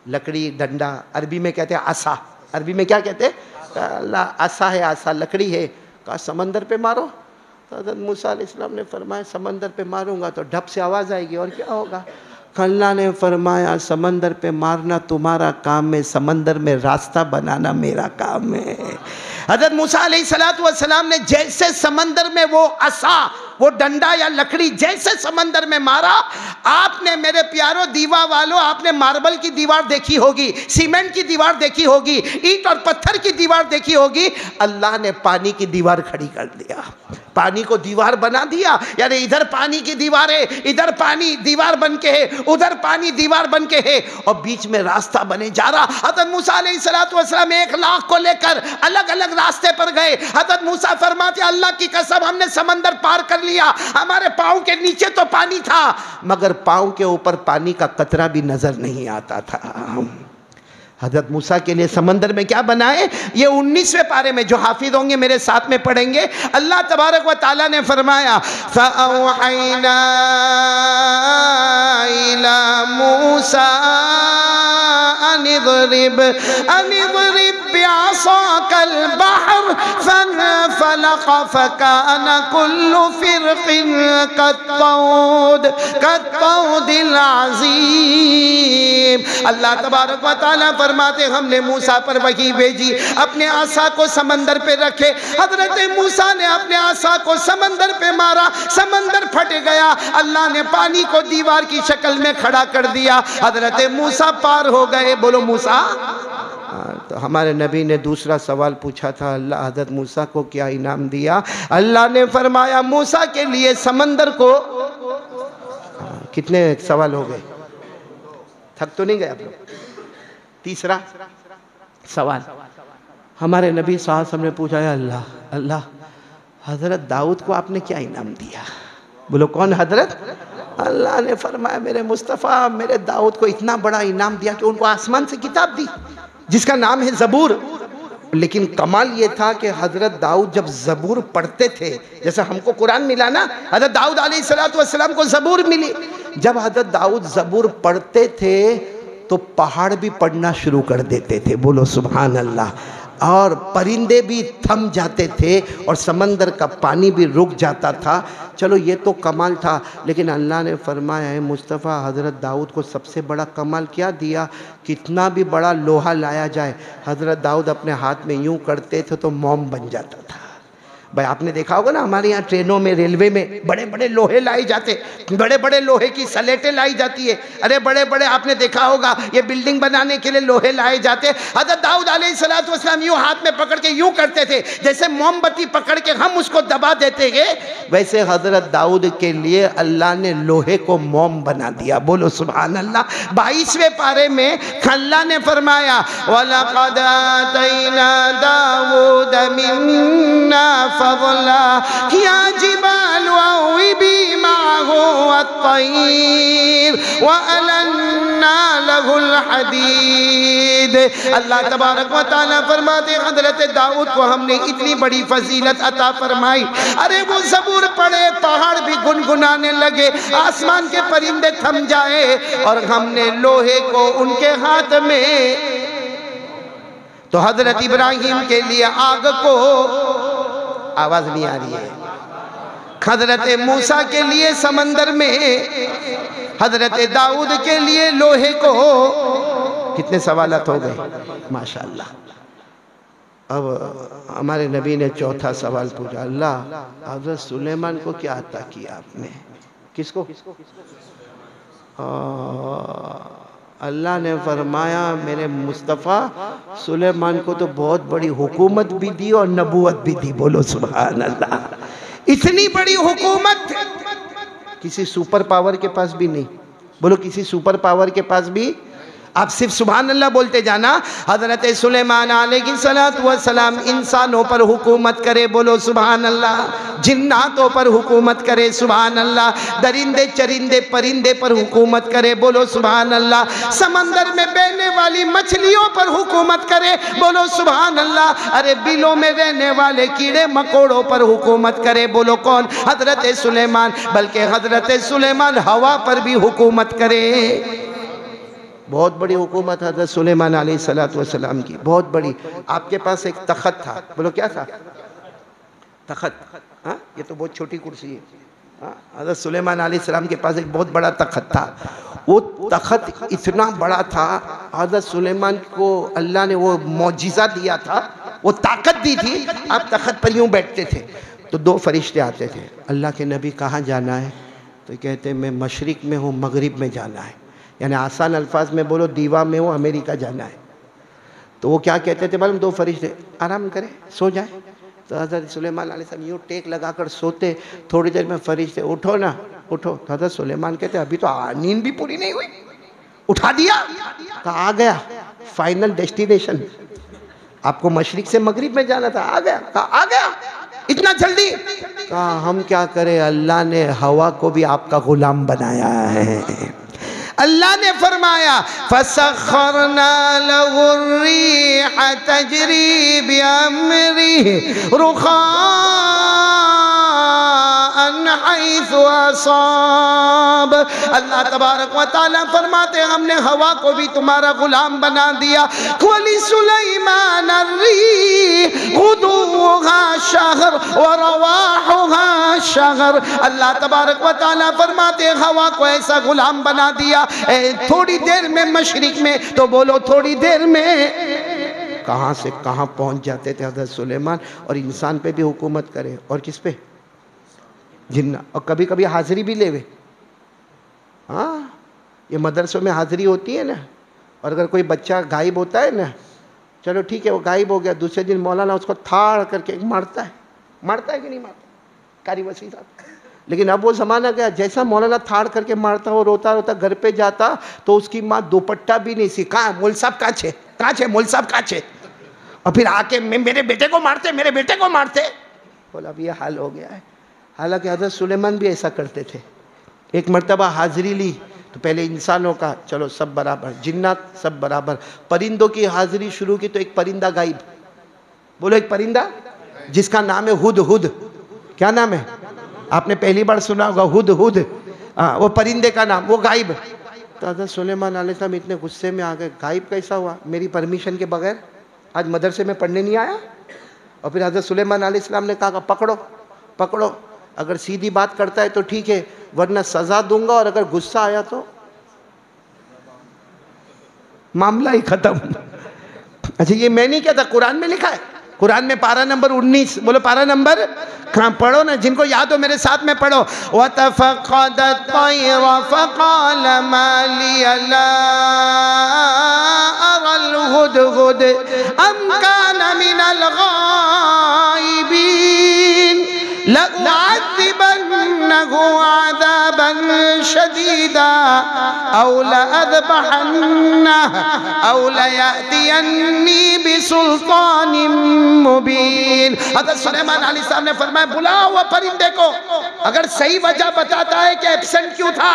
लकड़ी, डंडा, अरबी में कहते हैं आसा। अरबी में क्या कहते हैं? अल्लाह आसा है, आसा लकड़ी है। कहा समंदर पे मारो। तो हज़रत मूसा अलैहिस्सलाम ने फरमाया, समंदर पे मारूंगा तो ढप से आवाज़ आएगी, और क्या होगा? अल्लाह ने फरमाया, समंदर पे मारना तुम्हारा काम है, समंदर में रास्ता बनाना मेरा काम है। हज़रत मूसा अलैहिस्सलाम ने जैसे समंदर में वो असा, वो डंडा या लकड़ी जैसे समंदर में मारा, आपने मेरे प्यारो दीवा वालों, आपने मार्बल की दीवार देखी होगी, सीमेंट की दीवार देखी होगी, ईंट और पत्थर की दीवार देखी होगी। अल्लाह ने पानी की दीवार खड़ी कर दिया, पानी को दीवार बना दिया। यानी इधर पानी की दीवार है, इधर पानी दीवार बन के है, उधर पानी दीवार बन के है, और बीच में रास्ता बने जा रहा। हज़रत मूसा अलैहिस्सलाम 1 लाख को लेकर अलग अलग रास्ते पर गए। हज़रत मूसा फरमाते, अल्लाह की कसम, हमने समंदर पार कर लिया, हमारे पाँव के नीचे तो पानी था, मगर पाँव के ऊपर पानी का कतरा भी नजर नहीं आता था। हज़रत मूसा के लिए समंदर में क्या बनाए? ये 19वें पारे में, जो हाफिज होंगे मेरे साथ में पढ़ेंगे, अल्लाह तबारक व तआला ने फरमाया, फ़अौहैना इला मूसा अनिज़रिब बिअसाकल बहर फनफलक़ फकान कुल्लु फ़िरक़िन कत्तौदिल अज़ीम। अल्लाह तबारक व तआला फरमाते, हमने मूसा पर वही भेजी, अपने आसा को समंदर पे रखे। हजरत मूसा ने अपने आसा को समंदर पे मारा, समंदर फट गया। अल्लाह ने पानी को दीवार की शक्ल में खड़ा कर दिया, हजरत मूसा पार हो गए। बोलो मूसा। तो हमारे नबी ने दूसरा सवाल पूछा था, अल्लाह हजरत मूसा को क्या इनाम दिया? अल्लाह ने फरमाया, मूसा के लिए समंदर को, कितने सवाल हो गए, थक तो नहीं गए आप लोग? तीसरा सवाल हमारे नबी साहब ने पूछा, अल्लाह अल्लाह हजरत दाऊद को आपने क्या इनाम दिया? बोलो कौन हजरत? अल्लाह ने फरमाया, मेरे मुस्तफ़ा, मेरे दाऊद को इतना बड़ा इनाम दिया कि उनको आसमान से किताब दी जिसका नाम है ज़बूर। लेकिन कमाल ये था कि हज़रत दाऊद जब ज़बूर पढ़ते थे, जैसे हमको कुरान मिला ना, हज़रत दाऊद अलैहिस्सलाम को ज़बूर मिली। जब हज़रत दाऊद ज़बूर पढ़ते थे तो पहाड़ भी पढ़ना शुरू कर देते थे। बोलो सुभान अल्लाह। और परिंदे भी थम जाते थे और समंदर का पानी भी रुक जाता था। चलो ये तो कमाल था, लेकिन अल्लाह ने फरमाया है मुस्तफ़ा, हज़रत दाऊद को सबसे बड़ा कमाल क्या दिया? कितना भी बड़ा लोहा लाया जाए, हज़रत दाऊद अपने हाथ में यूं करते थे तो मोम बन जाता था। भाई आपने देखा होगा ना हमारे यहाँ ट्रेनों में, रेलवे में बड़े बड़े लोहे लाए जाते, बड़े बड़े लोहे की सलेटें लाई जाती है। अरे बड़े बड़े आपने देखा होगा ये बिल्डिंग बनाने के लिए लोहे लाए जाते। हज़रत दाऊद अलैहिस्सलाम यूँ हाथ में पकड़ के यूँ करते थे जैसे मोमबत्ती पकड़ के हम उसको दबा देते हैं, वैसे हज़रत दाऊद के लिए अल्लाह ने लोहे को मोम बना दिया। बोलो सुभान अल्लाह। 22वें पारे में अल्लाह ने फरमाया वलक़द आतैना दाऊद मिन्ना फज़ला या जिबालु अव्विबी मअहु वत्तैर व अलन्ना लहुल हदीद। अल्लाह तबारक व तआला फरमाते हज़रत दाऊद को हमने इतनी बड़ी फजीलत अता फरमाई। अरे वो ज़बूर पढ़े, पहाड़ भी गुनगुनाने लगे, आसमान के परिंदे थम जाए, और हमने लोहे को उनके हाथ में। तो हजरत इब्राहिम के लिए आग को, आवाज नहीं आ रही है, हजरत मूसा के लिए समंदर में, हजरत दाऊद के लिए लोहे को। कितने सवालात हो गए माशाअल्लाह। अब हमारे नबी ने चौथा सवाल पूछा, अल्लाह हजरत सुलेमान को क्या अता किया आपने? किसको? अल्लाह ने फरमाया मेरे मुस्तफ़ा सुलेमान को तो बहुत बड़ी हुकूमत भी दी और नबूवत भी दी। बोलो सुभान अल्लाह। इतनी बड़ी हुकूमत किसी सुपर पावर के पास भी नहीं। बोलो किसी सुपर पावर के पास भी, आप सिर्फ सुभान अल्लाह बोलते जाना। हज़रत सुलेमान अलैहिस्सलाम इंसानों पर हुकूमत करे, बोलो सुभान अल्लाह। जिन्नातों पर हुकूमत करे, सुभान अल्लाह। दरिंदे चरिंदे परिंदे पर हुकूमत करे, बोलो सुभान अल्लाह। समंदर में बहने वाली मछलियों पर हुकूमत करे, बोलो सुभान अल्लाह। अरे बिलों में रहने वाले कीड़े मकोड़ों पर हुकूमत करे, बोलो कौन? हज़रत सुलेमान। बल्कि हज़रत सुलेमान हवा पर भी हुकूमत करे। बहुत बड़ी हुकूमत हज़रत सुलेमान अलैहिस्सलाम की, बहुत बड़ी। आपके पास एक तख़त था, बोलो क्या था? तख़त। हाँ, ये तो बहुत छोटी कुर्सी है। हाँ, हज़रत सुलेमान अलैहिस्सलाम के पास एक बहुत बड़ा तख़त था। वो तख़त इतना बड़ा था, हज़रत सुलेमान को अल्लाह ने वो मौजिज़ा दिया था, वो ताकत दी थी। आप तख़त पर यूँ बैठते थे तो दो फरिश्ते आते थे, अल्लाह के नबी कहाँ जाना है? तो कहते मैं मशरिक़ में हूँ, मगरिब में जाना है। यानी आसान अल्फाज में बोलो दीवा में हो, अमेरिका जाना है। तो वो क्या कहते थे मालूम? दो फरिश्ते आराम करें, सो जाए। तो हज़रत सुलेमान अलैहिस्सलाम यूँ टेक लगाकर सोते, थोड़ी देर में फरिश्ते उठो ना, उठो। तो हज़रत सुलेमान कहते अभी तो नींद भी पूरी नहीं हुई, उठा दिया। कहा आ गया फाइनल डेस्टिनेशन, आपको मशरिक से मगरिब में जाना था, आ गया। कहा आ गया इतना जल्दी? कहा हम क्या करें, अल्लाह ने हवा को भी आपका गुलाम बनाया है। अल्लाह ने फरमाया फसख्खरना लहुर्रीह तजरी बिअम्रिही रुखाअन हैसु असाब। अल्लाह तबारक व तआला फरमाते हमने हवा को भी तुम्हारा गुलाम बना दिया। वली सुलैमान अर्रीह गुदुहा शहर व रवाहुहा शहर। अल्लाह तबारक व तआला फरमाते हवा को ऐसा गुलाम बना दिया, थोड़ी देर में मशरिक में, तो बोलो थोड़ी देर में कहाँ से कहाँ पहुँच जाते थे हज़रत सुलेमान। और इंसान पे भी हुकूमत करे, और किस पे? जिन्ना। और कभी कभी हाजिरी भी लेवे। हाँ, ये मदरसों में हाजिरी होती है ना, और अगर कोई बच्चा गायब होता है ना, चलो ठीक है वो गायब हो गया, दूसरे दिन मौलाना उसको थाड़ करके मारता है। मारता है कि नहीं मारता? कारी वसी साहब। लेकिन अब वो ज़माना गया, जैसा मौलाना थाड़ करके मारता, वो रोता रोता घर पे जाता तो उसकी माँ दुपट्टा भी नहीं सी, कहाँ मोल साहब कहाँ छे, कहाँ छे मोल साहब कहाँ छे? और फिर आके मेरे बेटे को मारते, मेरे बेटे को मारते। बोला अब ये हाल हो गया है। हालांकि हज़रत सुलेमान भी ऐसा करते थे। एक मर्तबा हाजिरी ली तो पहले इंसानों का चलो सब बराबर, जिन्नात सब बराबर, परिंदों की हाजिरी शुरू की तो एक परिंदा गायब। बोलो एक परिंदा जिसका नाम है हुद हुद। क्या नाम है? आपने पहली बार सुना होगा हुद हुद। हाँ, वो परिंदे का नाम, वो गायब। तो हज़रत सुलेमान अलैहिस्सलाम इतने गुस्से में आ गए, गायब कैसा हुआ मेरी परमिशन के बगैर? आज मदरसे में पढ़ने नहीं आया? और फिर हज़रत सुलेमान अलैहिस्सलाम ने कहा पकड़ो पकड़ो, अगर सीधी बात करता है तो ठीक है, वरना सज़ा दूंगा, और अगर गुस्सा आया तो मामला ही ख़त्म। अच्छा ये मैं नहीं कहता, कुरान में लिखा है। कुरान में पारा नंबर 19, बोलो पारा नंबर, हाँ पढ़ो ना, जिनको याद हो मेरे साथ में पढ़ो। वतफ़क़द अत-तयर फ़क़ाल मा लिय ला अरल हुदहुद अम कान मिनल गायबीन लउअज़्ज़िबन्नहु अज़ाबन शदीदा औ लअज़बहन्नहु औ लयअतियन्नी बिसुल्तानिम मुबीन। हज़रत सुलेमान अलैहिस्सलाम ने फरमाया बुलाओ वो परिंदे को, अगर सही वजह बताता है कि एब्सेंट क्यों था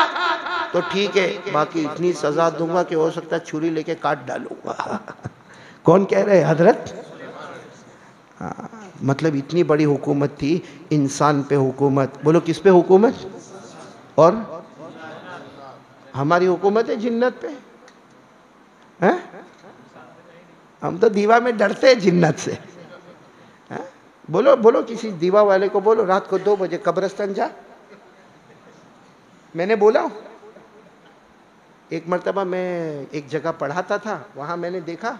तो ठीक है, बाकी इतनी सजा दूंगा कि हो सकता है छुरी लेके काट डालूंगा। कौन कह रहे हैं? हजरत। मतलब इतनी बड़ी हुकूमत थी, इंसान पे हुकूमत, बोलो किस पे हुकूमत? और हमारी हुकूमत है जिन्नत पे, हैं? हम तो दीवा में डरते हैं जिन्नत से, हैं? बोलो बोलो किसी दीवा वाले को बोलो रात को 2 बजे कब्रिस्तान जा। मैंने बोला एक मर्तबा मैं एक जगह पढ़ाता था, वहाँ मैंने देखा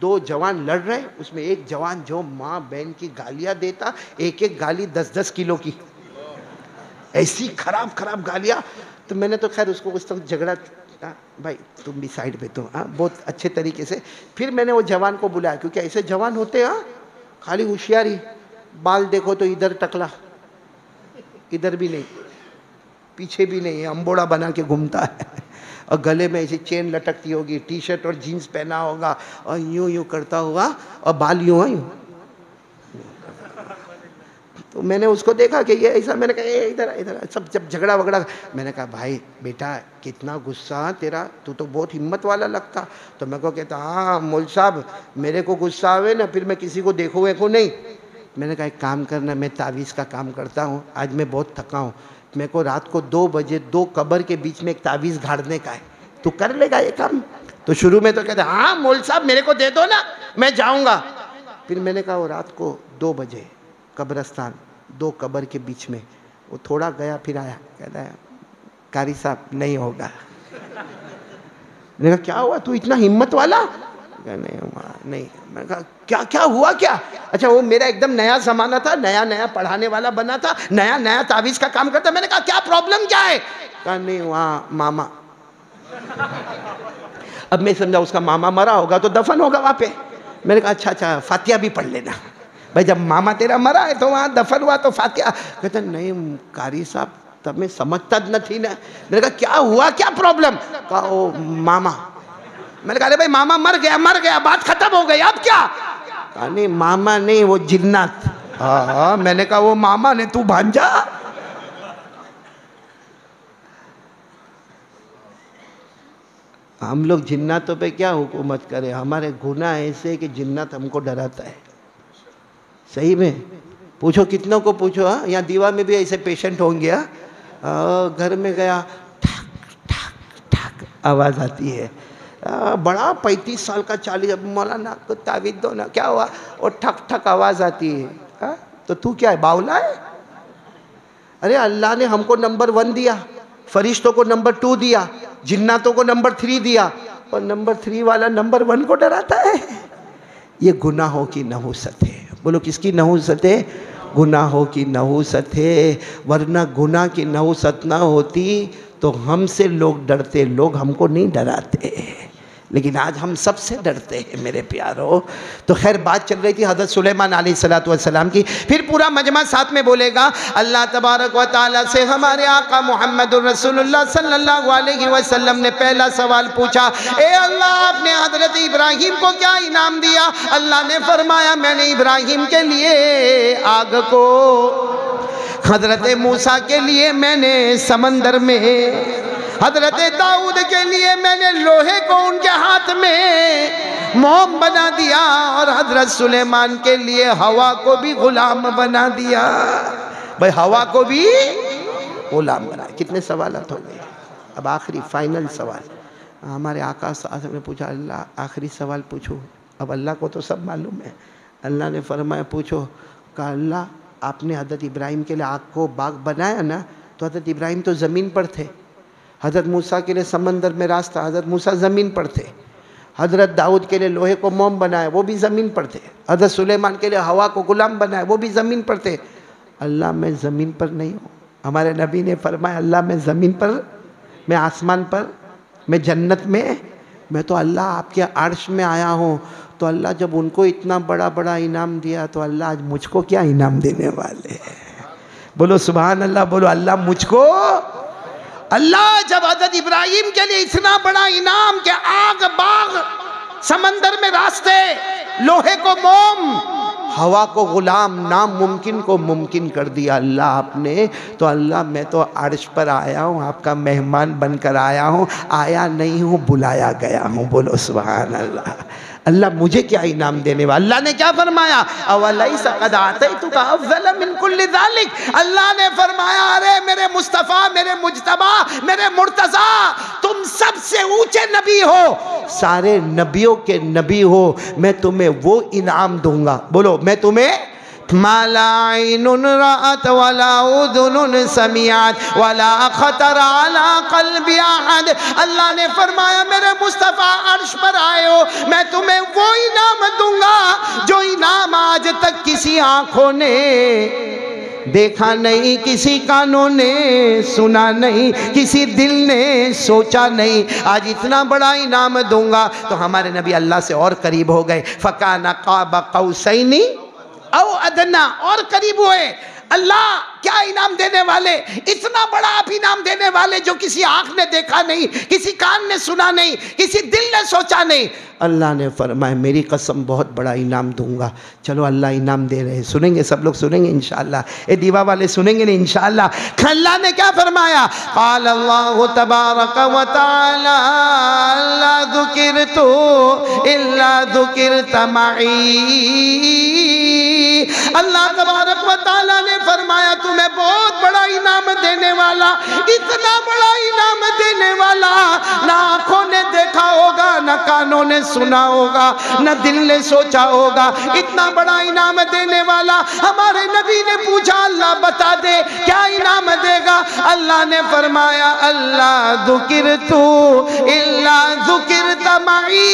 2 जवान लड़ रहे, उसमें एक जवान जो माँ बहन की गालियाँ देता, एक एक गाली 10-10 किलो की, ऐसी खराब खराब गालियाँ। तो मैंने तो खैर उसको उस तरह झगड़ा, भाई तुम भी साइड पे, तो बहुत अच्छे तरीके से। फिर मैंने वो जवान को बुलाया, क्योंकि ऐसे जवान होते हैं खाली होशियारी, बाल देखो तो इधर टकला, इधर भी नहीं, पीछे भी नहीं, अम्बोड़ा बना के घूमता है, और गले में ऐसी चेन लटकती होगी, टी शर्ट और जीन्स पहना होगा, और यूं यूं करता होगा, और बाल यूं यूं। तो मैंने उसको देखा कि ये ऐसा, मैंने कहा इधर इधर, सब जब झगड़ा वगड़ा, मैंने कहा भाई बेटा कितना गुस्सा तेरा, तू तो बहुत हिम्मत वाला लगता। तो मेरे को कहता हाँ मौलवी साहब मेरे को गुस्सा आवे ना, फिर मैं किसी को देखो वेखो नहीं। मैंने कहा एक काम करना, मैं तावीज़ का काम करता हूँ, आज मैं बहुत थका हूँ, मेरे को रात को 2 बजे 2 कब्र के बीच में एक तावीज़ गाड़ने का है, तू कर लेगा ये काम? तो शुरू में तो कहते हाँ मौलवी साहब मेरे को दे दो ना, मैं जाऊँगा। फिर मैंने कहा वो रात को 2 बजे कब्रस्तान 2 कब्र के बीच में, वो थोड़ा गया फिर आया, कहता है कारी साहब नहीं होगा। मैंने कहा क्या हुआ, तू इतना हिम्मत वाला? नहीं। मैंने कहा क्या क्या हुआ क्या? अच्छा वो मेरा एकदम नया ज़माना था, नया नया पढ़ाने वाला बना था, नया नया तावीज़ का काम करता। मैंने कहा क्या प्रॉब्लम क्या है? कहा नहीं वहाँ मामा। अब मैं समझा उसका मामा मरा होगा तो दफन होगा वहाँ पे। मैंने कहा अच्छा फातिहा भी पढ़ लेना भाई, जब मामा तेरा मरा है तो वहाँ दफन हुआ तो फातिहा। कहते नहीं कारी साहब तब मैं समझता नहीं ना। मैंने कहा क्या हुआ, क्या प्रॉब्लम? कहा ओ मामा। मैंने कहा अरे भाई मामा मर गया, बात खत्म हो गई, अब क्या? कहा नहीं मामा नहीं वो जिन्नात। हाँ मैंने कहा वो मामा ने, तू भांजा। हम लोग जिन्नातों पे क्या हुकूमत करें, हमारे गुनाह ऐसे कि जिन्नात हमको डराता है। सही में पूछो, कितनों को पूछो, हाँ यहाँ दीवा में भी ऐसे पेशेंट होंगे। घर में गया ठक ठक ठक आवाज़ आती है, बड़ा 35 साल का 40, मौलाना को तावीज़ दो ना, क्या हुआ? और ठक ठक आवाज़ आती है। तो तू क्या है, बावला है? अरे अल्लाह ने हमको नंबर 1 दिया, फरिश्तों को नंबर 2 दिया, जिन्नातों को नंबर 3 दिया, और नंबर 3 वाला नंबर 1 को डराता है। ये गुनाहों की नहुसत है। बोलो किसकी नहुसत है? गुनाहों की नहुसत है। वरना गुनाह की नहुसत ना होती तो हमसे लोग डरते, लोग हमको नहीं डराते, लेकिन आज हम सबसे डरते हैं मेरे प्यारों। तो खैर बात चल रही थी हज़रत सुलेमान अलैहिस्सलाम की। फिर पूरा मजमा साथ में बोलेगा, अल्लाह तबारक व तआला से हमारे आका मुहम्मदुर रसूलुल्लाह सल्लल्लाहु अलैहि वसल्लम ने पहला सवाल पूछा, ए अल्लाह आपने हज़रत इब्राहीम को क्या इनाम दिया? अल्लाह ने फरमाया मैंने इब्राहीम के लिए आग को, हज़रत मूसा के लिए मैंने समंदर में, हज़रत दाऊद के लिए मैंने लोहे को उनके हाथ में मोम बना दिया, और हज़रत सुलेमान के लिए हवा को भी गुलाम बना दिया। भाई हवा को भी गुलाम बना। कितने सवालात हो गए? अब आखिरी फाइनल सवाल हमारे आका साहब ने पूछा, अल्लाह आखिरी सवाल पूछूं? अब अल्लाह को तो सब मालूम है। अल्लाह ने फरमाया पूछो। कहा अल्लाह आपने हज़रत इब्राहीम के लिए आग को बाग बनाया ना, तो हज़रत इब्राहीम तो ज़मीन पर थे, हज़रत मूसा के लिए समंदर में रास्ता, हज़रत मूसा ज़मीन पर थे, हज़रत दाऊद के लिए लोहे को मोम बनाए, वो भी ज़मीन पर थे। हज़रत सुलेमान के लिए हवा को गुलाम बनाए, वो भी ज़मीन पर थे। अल्लाह मैं ज़मीन पर नहीं हूँ। हमारे नबी ने फरमाया अल्लाह मैं ज़मीन पर, मैं आसमान पर, मैं जन्नत में, मैं तो अल्लाह आपके अर्श में आया हूँ। तो अल्लाह जब उनको इतना बड़ा बड़ा इनाम दिया तो अल्लाह आज मुझको क्या इनाम देने वाले हैं? बोलो सुभान अल्लाह, बोलो अल्लाह मुझको। अल्लाह जब हज़रत इब्राहिम के लिए इतना बड़ा इनाम के आग बाग, समंदर में रास्ते, लोहे को मोम, हवा को गुलाम, नामुमकिन को मुमकिन कर दिया अल्लाह आपने, तो अल्लाह मैं तो अर्श पर आया हूँ, आपका मेहमान बनकर आया हूँ, आया नहीं हूँ बुलाया गया हूँ। बोलो सुभान अल्लाह। अल्लाह मुझे क्या इनाम देने वाला? अल्लाह ने क्या फरमाया? अवलैसा क़द आतैतुका अफ़ज़ल मिन कुल्लि ज़ालिक। अल्लाह ने फरमाया अरे मेरे मुस्तफ़ा, मेरे मुज्तबा, मेरे मुर्तज़ा, तुम सबसे ऊंचे नबी हो, सारे नबियों के नबी हो, मैं तुम्हें वो इनाम दूंगा। बोलो मैं तुम्हें माला ऐनुन राअत वला उज़ुनुन समिअत वला खतर अला क़ल्बि अहद। अल्लाह ने फरमाया मेरे मुस्तफ़ा अर्श पर आए हो, मैं तुम्हें वो इनाम दूंगा जो इनाम आज तक किसी आँखों ने देखा नहीं, किसी कानों ने सुना नहीं, किसी दिल ने सोचा नहीं। आज इतना बड़ा इनाम दूंगा। तो हमारे नबी अल्लाह से और करीब हो गए। फ़काना क़ाब क़ौसैनी औ अदना, और करीब हुए। अल्लाह क्या इनाम देने वाले, इतना बड़ा आप इनाम देने वाले जो किसी आंख ने देखा नहीं, किसी कान ने सुना नहीं, किसी दिल ने सोचा नहीं। अल्लाह ने फरमाया मेरी कसम बहुत बड़ा इनाम दूंगा। चलो अल्लाह इनाम दे रहे हैं, सुनेंगे सब लोग, सुनेंगे इंशाअल्लाह। ये दीवा वाले सुनेंगे नहीं इंशाअल्लाह। अल्लाह ने क्या फरमाया? क़ाल अल्लाहु तबारक व तआला ला ज़ुकिरतु इल्ला ज़ुकिरत मई। अल्लाह तबारक व तआला ने फरमाया तुम्हें बहुत बड़ा इनाम देने वाला, इतना बड़ा इनाम देने वाला ना आंखों ने देखा होगा, ना कानों ने सुना होगा, ना दिल ने सोचा होगा। इतना बड़ा इनाम देने वाला। हमारे नबी ने पूछा अल्लाह बता दे क्या इनाम देगा? अल्लाह ने फरमाया अल्लाह ज़ुकिरतु इल्ला ज़ुकिरत मई।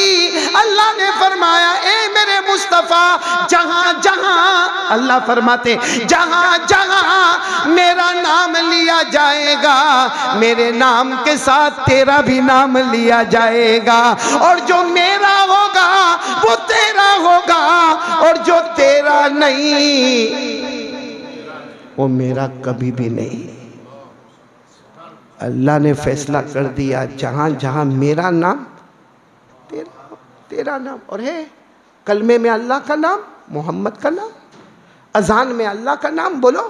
अल्लाह ने फरमाया ए मेरे मुस्तफ़ा, जहां जहां, अल्लाह फरमाते जहां जहां मेरा नाम लिया जाएगा, मेरे नाम के साथ तेरा भी नाम लिया जाएगा। और जो मेरा होगा वो तेरा होगा, और जो तेरा नहीं वो मेरा कभी भी नहीं। अल्लाह ने फैसला कर दिया जहां जहां मेरा नाम, तेरा नाम, और है कलमे में अल्लाह का नाम, मोहम्मद का नाम, अजान में अल्लाह का नाम, बोलो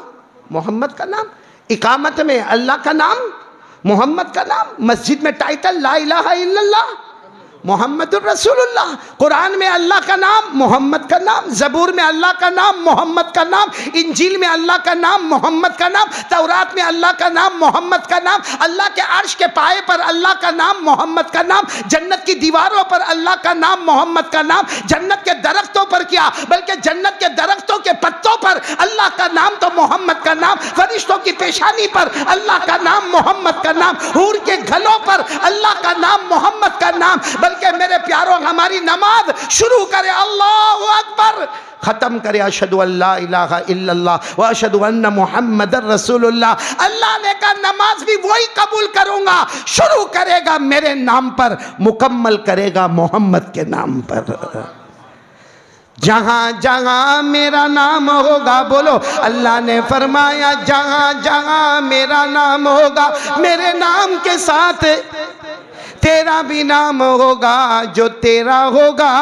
मोहम्मद का नाम, इकामत में अल्लाह का नाम, मोहम्मद का नाम, मस्जिद में टाइटल ला इलाहा इल्लल्लाह मोहम्मदुर रसूलुल्लाह, कुरान में अल्लाह का नाम, मोहम्मद का नाम, ज़बूर में अल्लाह का नाम, मोहम्मद का नाम, इंजील में अल्लाह का नाम, मोहम्मद का नाम, तौरात में अल्लाह का नाम, मोहम्मद का नाम, अल्लाह के अर्श के पाए पर अल्लाह का नाम, मोहम्मद का नाम, जन्नत की दीवारों पर अल्लाह का नाम, मोहम्मद का नाम, जन्नत के दरख्तों पर क्या बल्कि जन्नत के दरख्तों के पत्तों पर अल्लाह का नाम तो मोहम्मद का नाम, फरिश्तों की पेशानी पर अल्लाह का नाम, मोहम्मद का नाम, हूर के गलों पर अल्लाह का नाम, मोहम्मद का नाम। बल्कि मेरे प्यारों हमारी नमाज शुरू करे अल्लाहु अकबर, खत्म करे अशहदु अल्ला इलाहा इल्लल्लाह व अशहदु अन्ना मुहम्मदर रसूलुल्लाह। अल्लाह ने कहा नमाज भी वही कबूल करूंगा, शुरू करेगा मेरे नाम पर, मुकम्मल करेगा मोहम्मद के नाम पर। जहां जहां मेरा नाम होगा, बोलो अल्लाह ने फरमाया जहां जहां मेरा नाम होगा, मेरे नाम के साथ तेरा भी नाम होगा, जो तेरा होगा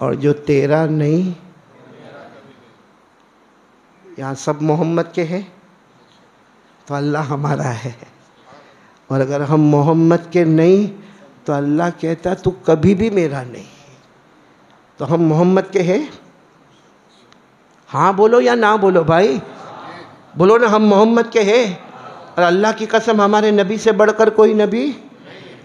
और जो तेरा नहीं। यहाँ सब मोहम्मद के हैं तो अल्लाह हमारा है, और अगर हम मोहम्मद के नहीं तो अल्लाह कहता तू कभी भी मेरा नहीं। तो हम मोहम्मद के हैं, हाँ बोलो या ना बोलो भाई, बोलो ना हम मोहम्मद के हैं। और अल्लाह की कसम हमारे नबी से बढ़कर कोई नबी।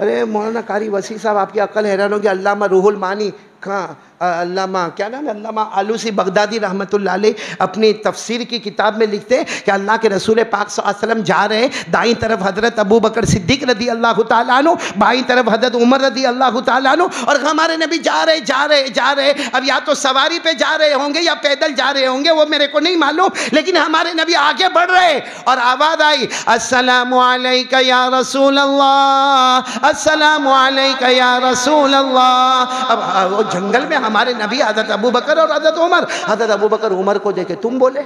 अरे मौलाना कारी वसी साहब आपकी अक्ल हैरान होगी, अल्लामा रूहुल मानी अल्लामा क्या नाम है, अल्लामा आलूसी बगदादी रहमतुल्लाह अलैह अपनी तफसीर की किताब में लिखते हैं कि अल्लाह के रसूल पाक सल्लल्लाहु अलैहि वसल्लम जा रहे हैं, दाईं तरफ हज़रत अबू बकर सिद्दीक़ रदी अल्लाह तआला अन्हु, बाईं तरफ हज़रत उमर रदी अल्लाह तआला अन्हु, और हमारे नबी जा रहे। अब या तो सवारी पे जा रहे होंगे या पैदल जा रहे होंगे, वो मेरे को नहीं मालूम, लेकिन हमारे नबी आगे बढ़ रहे और आवाज़ आई, अस्सलामु अलैका या रसूल अल्लाह, अस्सलामु अलैका या रसूल अल्लाह। अब वो जंगल में हमारे नबी हज़रत अबू बकर और हज़रत उमर, हज़रत अबू बकर उमर को देखे तुम बोले,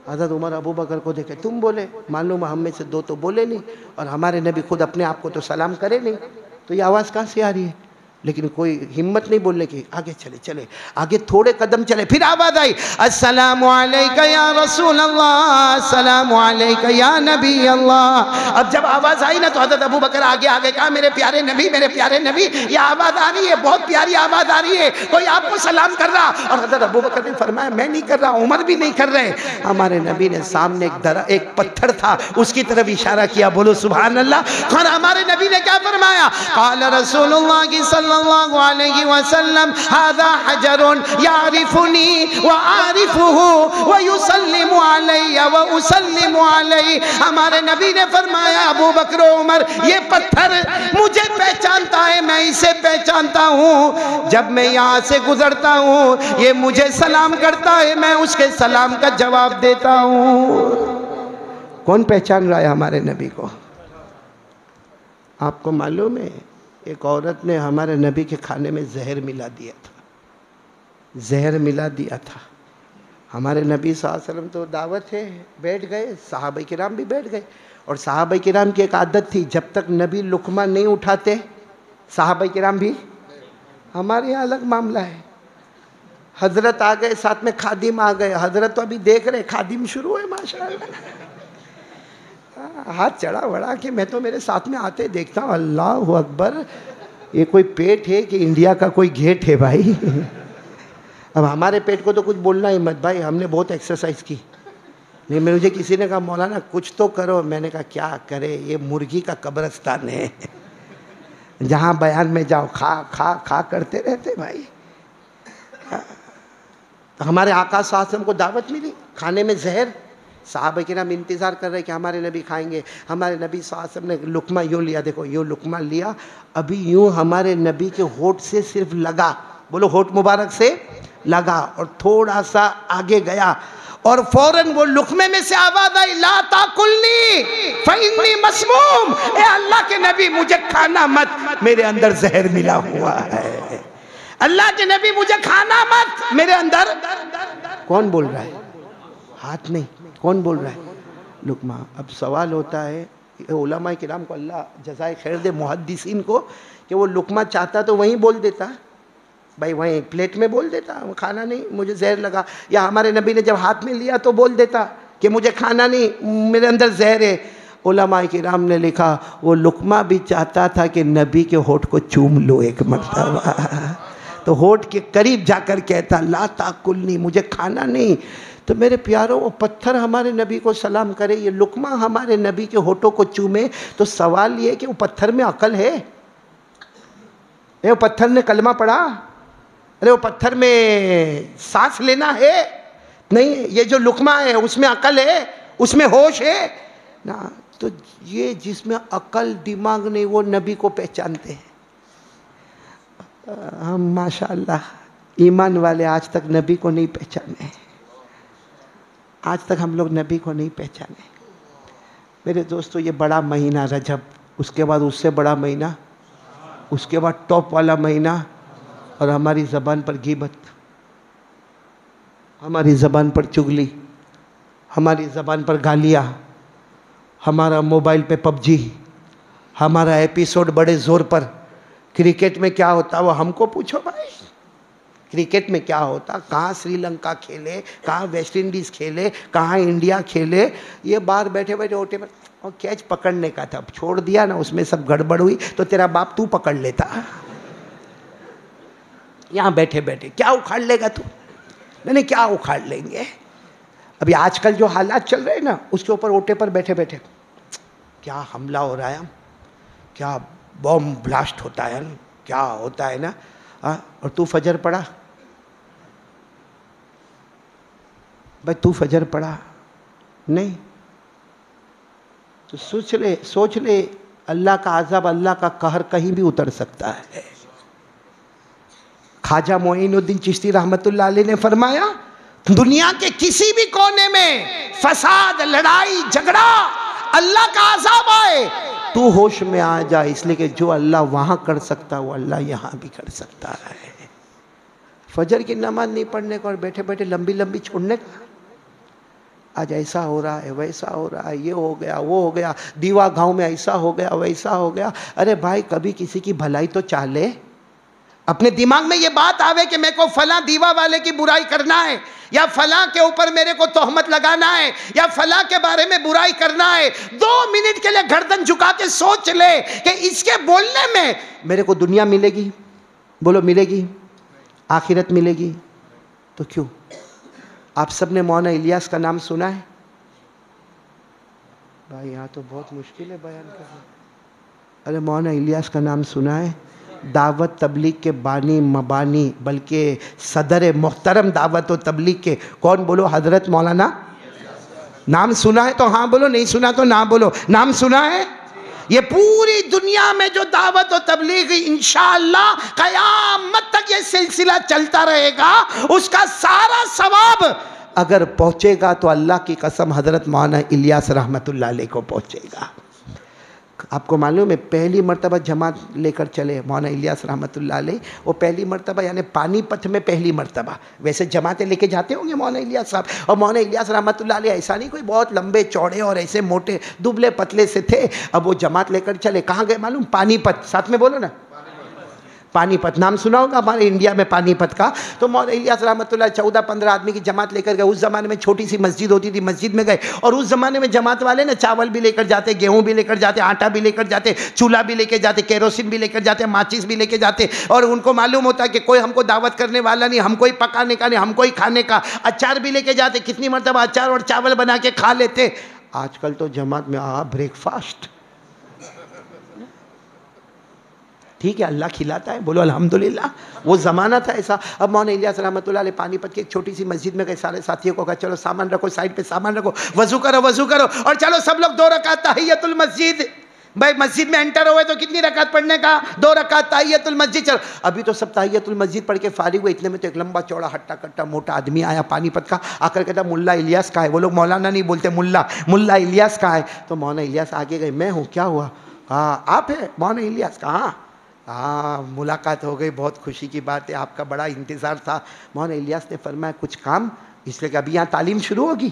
हज़रत उमर अबू बकर को देखे तुम बोले, मालूम हम में से दो तो बोले नहीं, और हमारे नबी खुद अपने आप को तो सलाम करे नहीं, तो ये आवाज़ कहाँ से आ रही है? लेकिन कोई हिम्मत नहीं बोलने की, आगे चले, आगे थोड़े कदम चले, फिर आवाज़ आई, अस्सलामु अलैका या रसूल अल्लाह, अस्सलामु अलैका या नबी अल्लाह। अब जब आवाज़ आई ना तो हज़रत अबू बकर आगे कहा, मेरे प्यारे नबी, ये आवाज़ आ रही है, बहुत प्यारी आवाज़ आ रही है, कोई आपको सलाम कर रहा। और हज़रत अबू बकर ने फरमाया मैं नहीं कर रहा, उमर भी नहीं कर रहे। हमारे नबी ने सामने एक पत्थर था, उसकी तरफ इशारा किया, बोलो सुभान अल्लाह। और हमारे नबी ने क्या फरमाया, क़ाल रसूलुल्लाह सल्लल्लाहु अलैहि वसल्लम, हाज़ा हजरुन यारिफुनी व आरिफुहु व युसल्लिमु अलैया व उसल्लिमु अलैहि। हमारे नबी ने फरमाया, अबू बकर उमर, ये पत्थर मुझे पहचानता है, मैं इसे पहचानता हूँ, जब मैं यहाँ से गुजरता हूँ ये मुझे सलाम करता है, मैं उसके सलाम का जवाब देता हूँ। कौन पहचान रहा है हमारे नबी को? आपको मालूम है एक औरत ने हमारे नबी के खाने में जहर मिला दिया था। हमारे नबी सल्लल्लाहु अलैहि वसल्लम तो दावत है, बैठ गए, सहाबा किराम भी बैठ गए, और सहाबा किराम की एक आदत थी, जब तक नबी लुकमा नहीं उठाते सहाबा किराम भी, हमारे यहाँ अलग मामला है। हजरत आ गए, साथ में खादिम आ गए, हजरत तो अभी देख रहे खादिम शुरू है माशाअल्लाह, हाथ चढ़ा बढ़ा के मैं तो मेरे साथ में आते देखता हूँ, अल्लाह अकबर, ये कोई पेट है कि इंडिया का कोई गेट है भाई। अब हमारे पेट को तो कुछ बोलना ही मत भाई, हमने बहुत एक्सरसाइज की। नहीं, मुझे किसी ने कहा मौलाना कुछ तो करो, मैंने कहा क्या करे, ये मुर्गी का कब्रिस्तान है, जहाँ बयान में जाओ खा खा खा करते रहते भाई। तो हमारे आका सल्लल्लाहु अलैहि वसल्लम को दावत मिली, खाने में जहर, साहबा किराम इंतज़ार कर रहे कि हमारे नबी खाएंगे। हमारे नबी सल्लल्लाहु अलैहि वसल्लम ने लुकमा यूँ लिया, देखो यूँ लुकमा लिया, अभी यूँ हमारे नबी के होठ से सिर्फ लगा, बोलो होठ मुबारक से लगा, और थोड़ा सा आगे गया और फौरन वो लुकमे में से आवाज़ आई, ला ताकुलनी फइन्नी मसमूम, ए अल्लाह के नबी मुझे खाना मत, मेरे अंदर जहर मिला हुआ है। अल्लाह के नबी मुझे खाना मत, मेरे अंदर। कौन बोल रहा है? हाथ नहीं, कौन बोल रहा है? लुकमा। अब सवाल होता है उलमा किराम को अल्लाह जज़ाए खैर दे, मुहद्दिसीन को, कि वो लुकमा चाहता तो वहीं बोल देता भाई, वहीं प्लेट में बोल देता खाना नहीं मुझे जहर लगा, या हमारे नबी ने जब हाथ में लिया तो बोल देता कि मुझे खाना नहीं, मेरे अंदर जहर है। उलमा किराम ने लिखा वो लुकमा भी चाहता था कि नबी के होठ को चूम लो एक मरतबा, तो होठ के करीब जाकर कहता ला ताकुलनी, मुझे खाना नहीं। तो मेरे प्यारों, वो पत्थर हमारे नबी को सलाम करे, ये लुकमा हमारे नबी के होठों को चूमे, तो सवाल ये कि वो पत्थर में अकल है? वो पत्थर ने कलमा पढ़ा? अरे वो पत्थर में सांस लेना है? नहीं, ये जो लुकमा है उसमें अकल है, उसमें होश है ना। तो ये जिसमें अकल दिमाग नहीं, वो नबी को पहचानते हैं। हम माशाअल्लाह ईमान वाले आज तक नबी को नहीं पहचाने, आज तक हम लोग नबी को नहीं पहचाने। मेरे दोस्तों, ये बड़ा महीना रजब, उसके बाद उससे बड़ा महीना, उसके बाद टॉप वाला महीना, और हमारी ज़बान पर ग़ीबत, हमारी ज़बान पर चुगली, हमारी ज़बान पर गालियाँ, हमारा मोबाइल पे पबजी, हमारा एपिसोड बड़े ज़ोर पर। क्रिकेट में क्या होता वो हमको पूछो भाई, क्रिकेट में क्या होता, कहाँ श्रीलंका खेले, कहाँ वेस्ट इंडीज़ खेले, कहाँ इंडिया खेले, ये बाहर बैठे बैठे ओटे पर, और कैच पकड़ने का था, छोड़ दिया ना, उसमें सब गड़बड़ हुई तो तेरा बाप तू पकड़ लेता। यहाँ बैठे बैठे क्या उखाड़ लेगा तू? मैंने क्या उखाड़ लेंगे? अभी आजकल जो हालात चल रहे हैं ना, उसके ऊपर ओटे पर बैठे बैठे क्या हमला हो रहा है, क्या बॉम्ब ब्लास्ट होता है, क्या होता है ना। और तू फजर पढ़ा भाई, तू फजर पढ़ा नहीं? तो सोच ले अल्लाह का अज़ाब, अल्लाह का कहर कहीं भी उतर सकता है। ख्वाजा मोइनुद्दीन चिश्ती रहमतुल्लाह अलैह ने फरमाया, दुनिया के किसी भी कोने में फसाद, लड़ाई, झगड़ा, अल्लाह का अज़ाब आए, तू होश में आ जा, इसलिए कि जो अल्लाह वहां कर सकता है वो अल्लाह यहां भी कर सकता है। फजर की नमाज नहीं पढ़ने का और बैठे बैठे लंबी लंबी छोड़ने का, आज ऐसा हो रहा है, वैसा हो रहा है, ये हो गया, वो हो गया, दीवा गांव में ऐसा हो गया, वैसा हो गया। अरे भाई, कभी किसी की भलाई तो चाह ले। अपने दिमाग में ये बात आवे कि मेरे को फला दीवा वाले की बुराई करना है, या फला के ऊपर मेरे को तोहमत लगाना है, या फला के बारे में बुराई करना है, 2 मिनट के लिए गर्दन झुका के सोच ले कि इसके बोलने में मेरे को दुनिया मिलेगी। बोलो मिलेगी, आखिरत मिलेगी। तो क्यों? आप सबने मौलाना इलियास का नाम सुना है? भाई यहाँ तो बहुत मुश्किल है बयान करना। अरे मौलाना इलियास का नाम सुना है? दावत तबलीग के बानी मबानी, बल्कि सदर मोहतरम दावत और तबलीग के। कौन? बोलो, हजरत मौलाना। नाम सुना है तो हाँ बोलो, नहीं सुना तो ना बोलो। नाम सुना है? ये पूरी दुनिया में जो दावत और तबलीग इंशाअल्लाह क़यामत तक ये सिलसिला चलता रहेगा, उसका सारा सवाब अगर पहुँचेगा तो अल्लाह की कसम हज़रत मौलाना इलियास रहमतुल्लाह अलैह को पहुँचेगा। आपको मालूम है, पहली मर्तबा जमात लेकर चले मौलाना इलियास रहमतुल्लाह अलैह, वो पहली मर्तबा यानी पानीपत में पहली मर्तबा। वैसे जमातें लेके जाते होंगे मौलाना इलियास साहब, और मौलाना इलियास रहमतुल्लाह अलैह ऐसा नहीं कोई बहुत लंबे चौड़े और ऐसे मोटे दुबले पतले से थे। अब वो जमात लेकर चले, कहाँ गए मालूम? पानीपत। साथ में बोलो ना, पानीपत। नाम सुना होगा हमारे इंडिया में पानीपत का। तो मौलाना इलियास रहमतुल्लाह 14-15 आदमी की जमात लेकर गए। उस ज़माने में छोटी सी मस्जिद होती थी, मस्जिद में गए। और उस ज़माने में जमात वाले ना चावल भी लेकर जाते, गेहूं भी लेकर जाते, आटा भी लेकर जाते, चूल्हा भी लेकर जाते, केरोसिन भी लेकर जाते, माचिस भी लेकर जाते। और उनको मालूम होता कि कोई हमको दावत करने वाला नहीं, हमको ही पकाने का नहीं, हमको ही खाने का। अचार भी लेके जाते, कितनी मरतबा अचार और चावल बना के खा लेते। आजकल तो जमात में ब्रेकफास्ट, ठीक है, अल्लाह खिलाता है, बोलो अल्हम्दुलिल्लाह। वो ज़माना था ऐसा। अब मौलाना इलियास रहमतुल्लाह अलैह पानीपत की एक छोटी सी मस्जिद में गए, सारे साथियों को कहा चलो सामान रखो, साइड पे सामान रखो, वज़ू करो और चलो सब लोग 2 रकात तहियतुल मस्जिद। भाई मस्जिद में एंटर हुए तो कितनी रकात पढ़ने का? 2 रकात तहियतुल मस्जिद। चलो अभी तो सब तहियतुल मस्जिद पढ़ के फारिग हुए, इतने में तो एक लंबा चौड़ा हट्टा कट्टा मोटा आदमी आया पानीपत का, आकर कहता मुल्ला इलियास का है। वो लोग मौलाना नहीं बोलते, मुल्ला इलियास का है। तो मौलाना इलियास आगे गए, मैं हूँ, क्या हुआ? कहा आप है मौलाना इलियास? कहा हाँ, मुलाकात हो गई, बहुत खुशी की बात है, आपका बड़ा इंतज़ार था। मौलाना इलियास ने फरमाया कुछ काम? इसलिए कि अभी यहाँ तालीम शुरू होगी।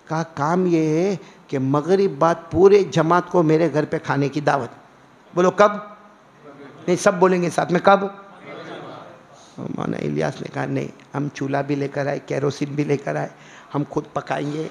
कहा काम ये है कि मगरिब बाद पूरे जमात को मेरे घर पे खाने की दावत। बोलो कब? नहीं, सब बोलेंगे साथ में, कब? मौलाना इलियास ने कहा नहीं, हम चूल्हा भी लेकर आए, केरोसिन भी लेकर आए, हम खुद पकाएंगे।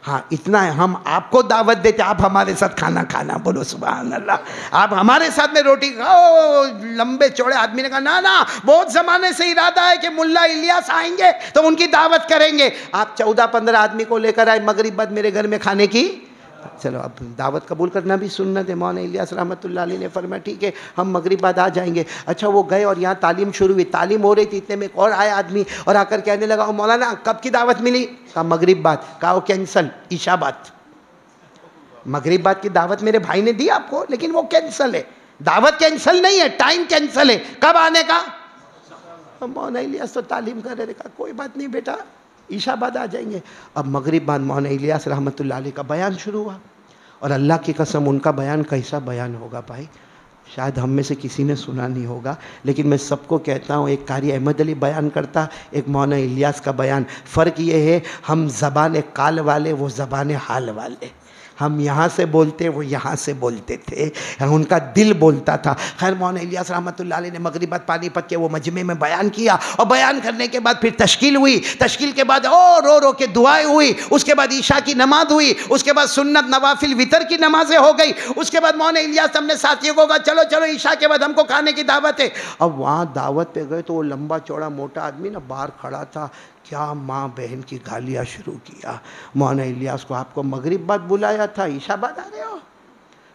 हाँ इतना है, हम आपको दावत देते, आप हमारे साथ खाना खाना। बोलो सुभान अल्लाह। आप हमारे साथ में रोटी खाओ। लंबे चौड़े आदमी ने कहा ना ना, बहुत ज़माने से इरादा है कि मुल्ला इलियास आएंगे तो उनकी दावत करेंगे। आप 14-15 आदमी को लेकर आए मगरिब बाद मेरे घर में खाने की। चलो अब दावत कबूल करना भी सुन्नत है। मौलाना इलियास रहमतुल्लाह अलैह ने फरमाया ठीक है, हम मगरिब बाद आ जाएंगे। अच्छा वो गए और यहाँ तालीम शुरू हुई, तालीम हो रही थी, इतने में एक और आया आदमी और आकर कहने लगा मौलाना कब की दावत मिली? कहा मगरिब बाद। कहा वो कैंसल, ईशा बाद। मगरिब बाद की दावत मेरे भाई ने दी आपको, लेकिन वो कैंसल है। दावत कैंसल नहीं है, टाइम कैंसल है। कब आने का? मौलाना इलियास तो तालीम कर रहे, कहा कोई बात नहीं बेटा, ईशा बाद आ जाएंगे। अब मगरिब बाद मौलाना इलियास रहमतुल्लाह अलैह का बयान शुरू हुआ। और अल्लाह की कसम उनका बयान कैसा बयान होगा भाई, शायद हम में से किसी ने सुना नहीं होगा, लेकिन मैं सबको कहता हूँ, एक कारी अहमद अली बयान करता, एक मौलाना इलियास का बयान। फ़र्क ये है, हम ज़बान काल वाले, वो ज़बान हाल वाले। हम यहाँ से बोलते, वो यहाँ से बोलते थे, उनका दिल बोलता था। खैर मौलाना इलियास रहमतुल्लाह अलैह ने मगरिबत पानीपत के वो मजमे में बयान किया, और बयान करने के बाद फिर तश्कील हुई। तश्कील के बाद और रो रो के दुआएं हुई। उसके बाद ईशा की नमाज हुई। उसके बाद सुन्नत नवाफिल वितर की नमाजें हो गई। उसके बाद मौलाना इलियास हमने साथियों को कहा चलो चलो ईशा के बाद हमको खाने की दावत है। अब वहाँ दावत पे गए तो वो लंबा चौड़ा मोटा आदमी ना बाहर खड़ा था, क्या माँ बहन की गालियाँ शुरू किया। मौलाना इलियास को आपको मगरिब बाद बुलाया था, ईशा बाद आ रहे हो।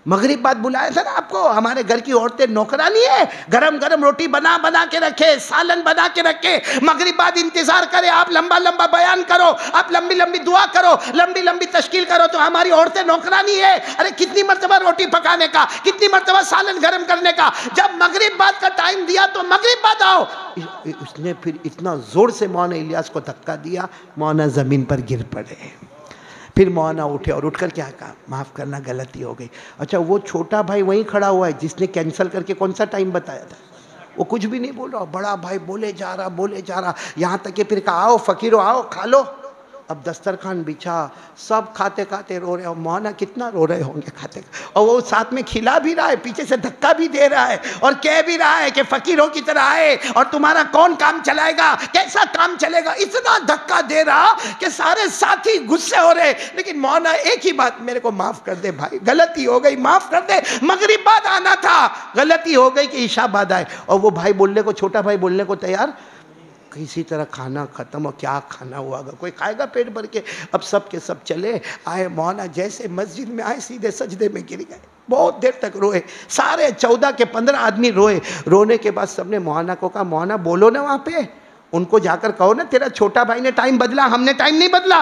मगरिब बाद बुलाया था ना आपको, हमारे घर की औरतें नौकरानी है, गरम गरम रोटी बना बना के रखे, सालन बना के रखे, मगरिब बाद इंतजार करे, आप लंबा लंबा बयान करो, आप लंबी लंबी दुआ करो, लंबी लंबी तश्कील करो, तो हमारी औरतें नौकरानी है। अरे कितनी मर्तबा रोटी पकाने का, कितनी मर्तबा सालन गरम करने का, जब मगरिब बाद का टाइम दिया तो मगरिब बाद आओ। उसने फिर इतना जोर से मौलाना इलियास को धक्का दिया, मौलाना जमीन पर गिर पड़े। फिर मौलाना उठे और उठकर क्या कहा, माफ़ करना गलती हो गई। अच्छा, वो छोटा भाई वहीं खड़ा हुआ है जिसने कैंसिल करके कौन सा टाइम बताया था, वो कुछ भी नहीं बोल रहा, बड़ा भाई बोले जा रहा, यहाँ तक कि फिर कहा आओ फ़कीरो आओ खा लो। अब दस्तरखान बिछा, सब खाते खाते रो रहे हो, मौलाना कितना रो रहे होंगे खाते, और वो साथ में खिला भी रहा है, पीछे से धक्का भी दे रहा है और कह भी रहा है कि फ़कीरों की तरह आए और तुम्हारा कौन काम चलाएगा, कैसा काम चलेगा। इतना धक्का दे रहा कि सारे साथी गुस्से हो रहे, लेकिन मौलाना एक ही बात, मेरे को माफ़ कर दे भाई, गलती हो गई, माफ़ कर दे, मगरिब बाद आना था, गलती हो गई कि ईशा बाद आए। और वो भाई बोलने को, छोटा भाई बोलने को तैयार, किसी तरह खाना ख़त्म, और क्या खाना हुआ, कोई खाएगा पेट भर के। अब सब के सब चले आए, मौलाना जैसे मस्जिद में आए सीधे सजदे में गिर गए, बहुत देर तक रोए, सारे 14 के 15 आदमी रोए। रोने के बाद सबने मौलाना को कहा, मौलाना बोलो ना वहाँ पे, उनको जाकर कहो ना तेरा छोटा भाई ने टाइम बदला, हमने टाइम नहीं बदला।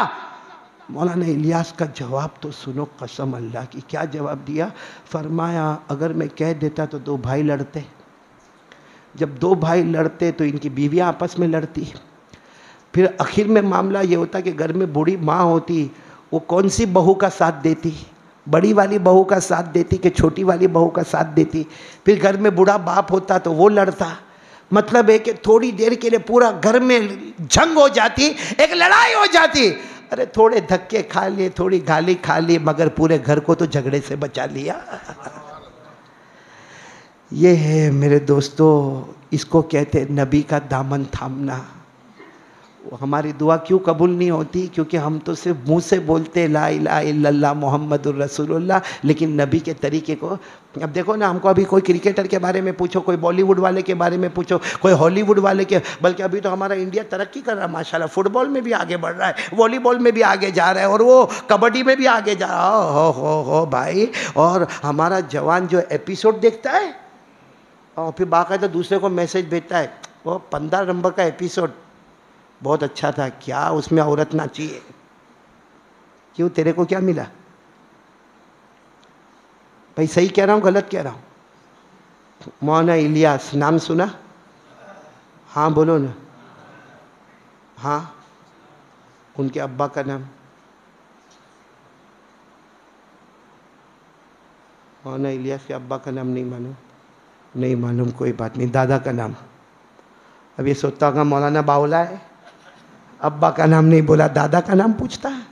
मौलाना इलियास का जवाब तो सुनो, कसम अल्लाह की, क्या जवाब दिया। फरमाया, अगर मैं कह देता तो 2 भाई लड़ते, जब 2 भाई लड़ते तो इनकी बीवियां आपस में लड़ती, फिर आखिर में मामला ये होता कि घर में बूढ़ी माँ होती, वो कौन सी बहू का साथ देती, बड़ी वाली बहू का साथ देती कि छोटी वाली बहू का साथ देती। फिर घर में बूढ़ा बाप होता तो वो लड़ता। मतलब है कि थोड़ी देर के लिए पूरा घर में जंग हो जाती, एक लड़ाई हो जाती। अरे थोड़े धक्के खा लिए, थोड़ी गाली खा ली, मगर पूरे घर को तो झगड़े से बचा लिया। ये है मेरे दोस्तों, इसको कहते हैं नबी का दामन थामना। हमारी दुआ क्यों कबूल नहीं होती, क्योंकि हम तो सिर्फ मुंह से बोलते ला इलाहा इल्लल्लाह मुहम्मदुर रसूलुल्लाह, लेकिन नबी के तरीके को। अब देखो ना, हमको अभी कोई क्रिकेटर के बारे में पूछो, कोई बॉलीवुड वाले के बारे में पूछो, कोई हॉलीवुड वाले के, बल्कि अभी तो हमारा इंडिया तरक्की कर रहा है माशाल्लाह, फुटबॉल में भी आगे बढ़ रहा है, वॉलीबॉल में भी आगे जा रहा है, और वो कबड्डी में भी आगे जा रहा है। हो भाई, और हमारा जवान जो एपिसोड देखता है और फिर बाकायदा दूसरे को मैसेज भेजता है, वो 15 नंबर का एपिसोड बहुत अच्छा था, क्या उसमें औरत नाची है, क्यों, तेरे को क्या मिला भाई? सही कह रहा हूँ गलत कह रहा हूँ? मौलाना इलियास नाम सुना? हाँ बोलो ना। हाँ, उनके अब्बा का नाम? मौलाना इलियास के अब्बा का नाम नहीं मालूम? नहीं मालूम, कोई बात नहीं। दादा का नाम? अब ये सोचता होगा मौलाना बावला है, अब्बा का नाम नहीं बोला, दादा का नाम पूछता है।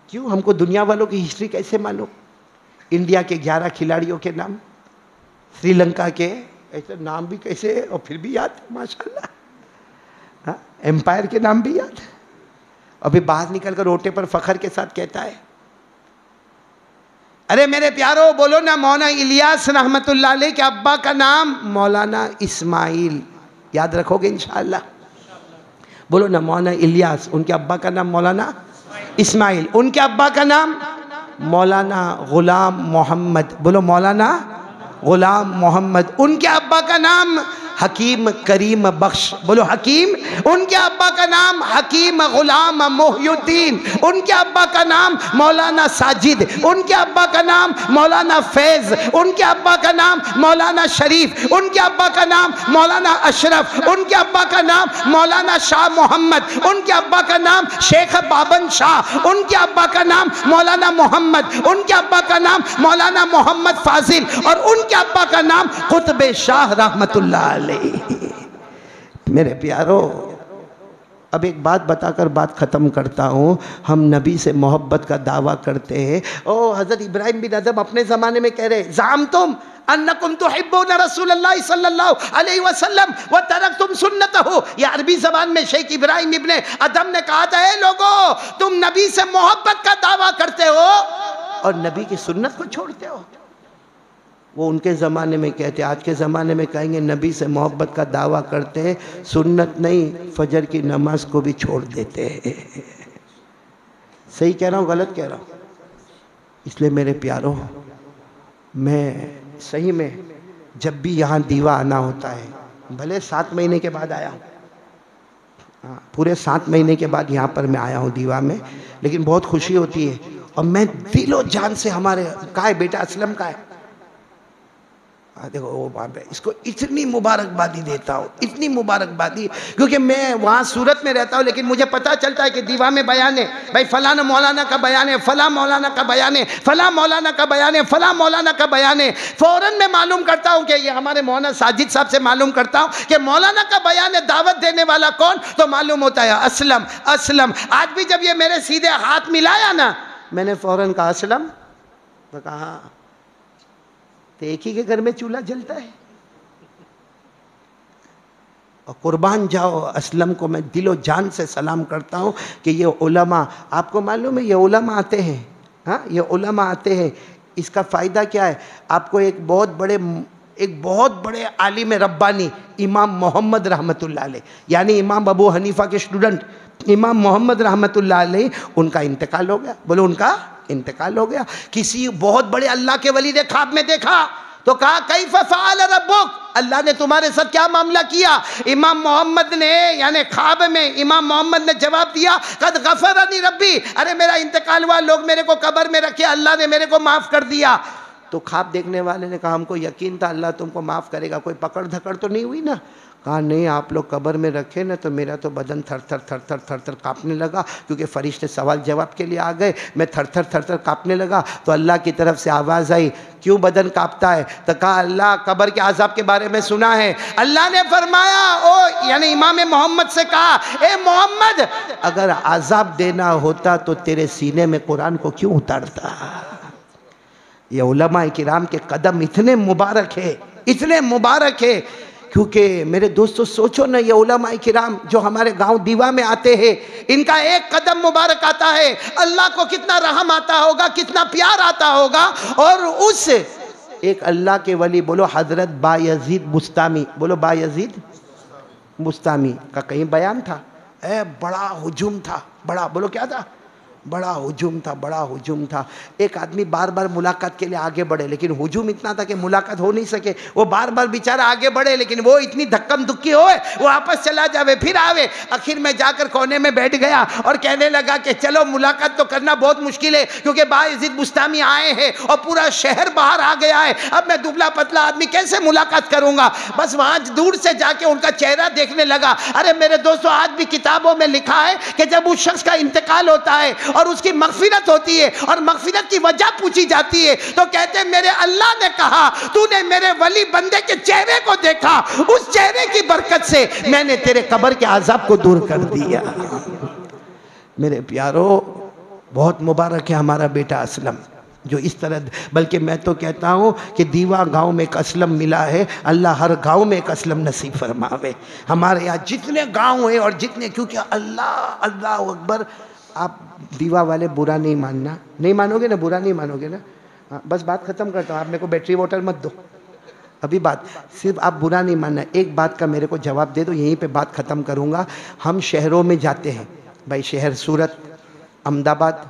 क्यों, हमको दुनिया वालों की हिस्ट्री कैसे मालूम? इंडिया के 11 खिलाड़ियों के नाम, श्रीलंका के, ऐसे नाम भी कैसे, और फिर भी याद है माशाल्लाह। हाँ, एम्पायर के नाम भी याद है। अभी बाहर निकल कर रोटे पर फखर के साथ कहता है, अरे मेरे प्यारो बोलो ना, मौलाना इलियास रहमतुल्लाह अलैह के अब्बा का नाम मौलाना इस्माइल, याद रखोगे इंशाअल्लाह? बोलो ना, मौलाना इलियास, उनके अब्बा का नाम मौलाना इस्माइल, उनके अब्बा का नाम मौलाना गुलाम मोहम्मद। बोलो मौलाना गुलाम मोहम्मद। उनके अब्बा का नाम हकीम करीम बख्श। बोलो हकीम। उनके अब्बा का नाम हकीम गुलाम मोहिउद्दीन। उनके अब्बा का नाम मौलाना साजिद। उनके अब्बा का नाम मौलाना फैज़। उनके अब्बा का नाम मौलाना शरीफ। उनके अब्बा का नाम मौलाना अशरफ। उनके अब्बा का नाम मौलाना शाह मोहम्मद। उनके अब्बा का नाम शेख बाबन शाह। उनके अब्बा का नाम मौलाना मोहम्मद। उनके अब्बा का नाम मौलाना मोहम्मद फाजिल। और उनके अब्बा का नाम कुतुब शाह रहमतुल्लाह अलैह। मेरे प्यारो, अब एक बात बताकर बात ख़त्म करता हूँ। हम नबी से मोहब्बत का दावा करते हैं। ओ हज़रत इब्राहिम बिन अदम अपने ज़माने में कह रहे, ज़ामतुम अन्नकुम तुहिब्बूना रसूलल्लाह सल्लल्लाहु अलैहि वसल्लम व तरक्तुम सुन्नतहु। ये अरबी ज़बान में शेख इब्राहिम इब्ने अदम ने कहा था, ए लोगो, तुम नबी से मोहब्बत का दावा करते हो और नबी की सुन्नत को छोड़ते हो। वो उनके ज़माने में कहते, आज के ज़माने में कहेंगे नबी से मोहब्बत का दावा करते हैं, सुन्नत नहीं फजर की नमाज को भी छोड़ देते हैं। सही कह रहा हूँ गलत कह रहा हूँ? इसलिए मेरे प्यारों, मैं सही में जब भी यहाँ दीवा आना होता है, भले 7 महीने के बाद आया हूँ, हाँ पूरे 7 महीने के बाद यहाँ पर मैं आया हूँ दीवा में, लेकिन बहुत खुशी होती है। और मैं दिलो जान से हमारे कहा है बेटा असलम का है, देखो वो वहाँ पे इसको इतनी मुबारकबादी देता हूँ, इतनी मुबारकबादी, क्योंकि मैं वहाँ सूरत में रहता हूँ, लेकिन मुझे पता चलता है कि दीवा में बयान है, भाई फलाना मौलाना का बयान है, फला मौलाना का बयान है, फला मौलाना का बयान है, फला मौलाना का बयान है। फ़ौरन मैं मालूम करता हूँ कि ये हमारे मौलाना साजिद साहब से मालूम करता हूँ कि मौलाना का बयान है, दावत देने वाला कौन, तो मालूम होता है असलम। असलम आज भी जब ये मेरे सीधे हाथ मिलाया ना, मैंने फ़ौरन कहा असलम, तो कहा तो एक ही के घर में चूल्हा जलता है। और कुर्बान जाओ असलम को मैं दिलो जान से सलाम करता हूँ कि ये उलमा, आपको मालूम है ये उलमा आते हैं, हाँ ये उलमा आते हैं, इसका फ़ायदा क्या है आपको, एक बहुत बड़े आलिम रब्बानी इमाम मोहम्मद रहमतुल्लाह अलैह, यानी इमाम अबू हनीफा के स्टूडेंट इमाम मोहम्मद रहमतुल्लाह अलैह, उनका इंतकाल हो गया। बोलो उनका इंतकाल हो गया। किसी बहुत बड़े अल्लाह के वली ने ख्वाब में देखा तो कहा कैफ फ़अल रब्बुक, अल्लाह ने तुम्हारे साथ क्या मामला किया। इमाम मोहम्मद ने यानी ख्वाब में इमाम मोहम्मद ने जवाब दिया कद गफरनी रब्बी, अरे मेरा इंतकाल हुआ, लोग मेरे को कब्र में रखे, अल्लाह ने मेरे को माफ़ कर दिया। तो ख्वाब देखने वाले ने कहा हमको यकीन था अल्लाह तुमको माफ़ करेगा, कोई पकड़ धकड़ तो नहीं हुई ना। कहा नहीं, आप लोग कब्र में रखे ना तो मेरा तो बदन थर थर काँपने लगा, क्योंकि फरिश्ते सवाल जवाब के लिए आ गए, मैं थर थर काँपने लगा। तो अल्लाह की तरफ से आवाज़ आई क्यों बदन काँपता है, तो कहा अल्लाह कब्र के आज़ाब के बारे में सुना है। अल्लाह ने फरमाया ओ यानी इमाम मोहम्मद से कहा ए मोहम्मद, अगर आज़ाब देना होता तो तेरे सीने में कुरान को क्यों उतारता। ये उलमा किराम के कदम इतने मुबारक है, इतने मुबारक है, क्योंकि मेरे दोस्तों सोचो ना ये उलमा किराम जो हमारे गांव दीवा में आते हैं, इनका एक कदम मुबारक आता है, अल्लाह को कितना रहम आता होगा, कितना प्यार आता होगा। और उस एक अल्लाह के वली बोलो हजरत बायजीद बुस्तामी, बोलो बायजीद बुस्तामी का कहीं बयान था, बड़ा हुजूम था, बड़ा बोलो क्या था, बड़ा हुजूम था, बड़ा हुजूम था। एक आदमी बार बार मुलाकात के लिए आगे बढ़े, लेकिन हुजूम इतना था कि मुलाकात हो नहीं सके। वो बार बार बेचारा आगे बढ़े, लेकिन वो इतनी धक्कम धुक्की होए, वो वापस चला जावे फिर आवे। आखिर में जाकर कोने में बैठ गया और कहने लगा कि चलो मुलाकात तो करना बहुत मुश्किल है, क्योंकि बायजीद बुस्तामी आए हैं और पूरा शहर बाहर आ गया है, अब मैं दुबला पतला आदमी कैसे मुलाकात करूंगा। बस वहां दूर से जाके उनका चेहरा देखने लगा। अरे मेरे दोस्तों आज भी किताबों में लिखा है कि जब उस शख्स का इंतकाल होता है और उसकी मगफिरत होती है और मगफिरत की वजह पूछी जाती है, तो कहते हैं मेरे अल्लाह ने कहा तूने मेरे वली बंदे के चेहरे को देखा, उस चेहरे की बरकत से मैंने तेरे कब्र के आजाब को दूर कर दिया। मेरे प्यारो बहुत मुबारक है हमारा बेटा असलम जो इस तरह, बल्कि मैं तो कहता हूँ कि दीवा गांव में एक असलम मिला है, अल्लाह हर गांव में एक असलम नसीब फरमावे। हमारे यहाँ जितने गांव हैं और जितने, क्योंकि अल्लाह अल्लाह अकबर। आप दीवा वाले बुरा नहीं मानना, नहीं मानोगे ना, बुरा नहीं मानोगे ना। हाँ बस बात ख़त्म करता हूँ, आप मेरे को बैटरी वाटर मत दो अभी, बात सिर्फ आप बुरा नहीं मानना। एक बात का मेरे को जवाब दे दो, यहीं पे बात ख़त्म करूँगा। हम शहरों में जाते हैं भाई, शहर सूरत, अहमदाबाद,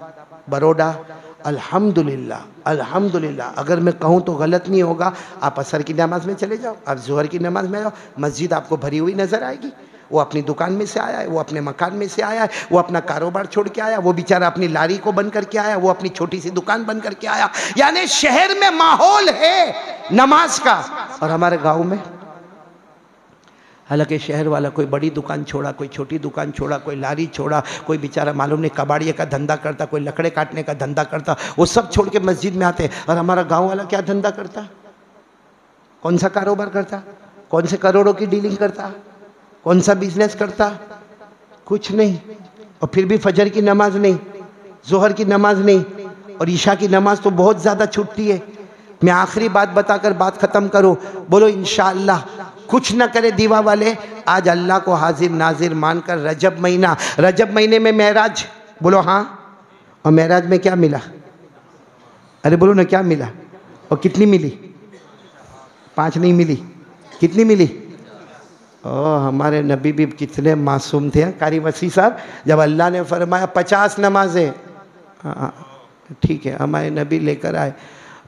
बड़ौदा, अल्हम्दुलिल्लाह अल्हम्दुलिल्लाह, अगर मैं कहूँ तो गलत नहीं होगा, आप असर की नमाज़ में चले जाओ, आप ज़ोहर की नमाज़ में जाओ, मस्जिद आपको भरी हुई नज़र आएगी। वो अपनी दुकान में से आया है, वो अपने मकान में से आया है, वो अपना कारोबार छोड़ के आया, वो बेचारा अपनी लारी को बंद करके आया, वो अपनी छोटी सी दुकान बंद करके आया। यानी शहर में माहौल है नमाज का। और हमारे गांव में हालांकि शहर वाला कोई बड़ी दुकान छोड़ा, कोई छोटी दुकान छोड़ा, कोई लारी छोड़ा, कोई बेचारा मालूम नहीं कबाड़िए का धंधा करता, कोई लकड़े काटने का धंधा करता, वो सब छोड़ के मस्जिद में आते। और हमारा गाँव वाला क्या धंधा करता, कौन सा कारोबार करता, कौन से करोड़ों की डीलिंग करता, कौन सा बिजनेस करता, कुछ नहीं। और फिर भी फजर की नमाज नहीं, जोहर की नमाज नहीं, और ईशा की नमाज तो बहुत ज़्यादा छूटती है। मैं आखिरी बात बताकर बात ख़त्म करूँ, बोलो इंशाअल्लाह कुछ न करे दीवा वाले, आज अल्लाह को हाजिर नाजिर मानकर रजब महीना, रजब महीने में महराज, बोलो हाँ, और महराज में क्या मिला, अरे बोलो ना क्या मिला, और कितनी मिली, 5 नहीं मिली, कितनी मिली। हमारे नबी भी कितने मासूम थे कारी वसी साहब, जब अल्लाह ने फरमाया 50 नमाजें, ठीक है हमारे नबी लेकर आए,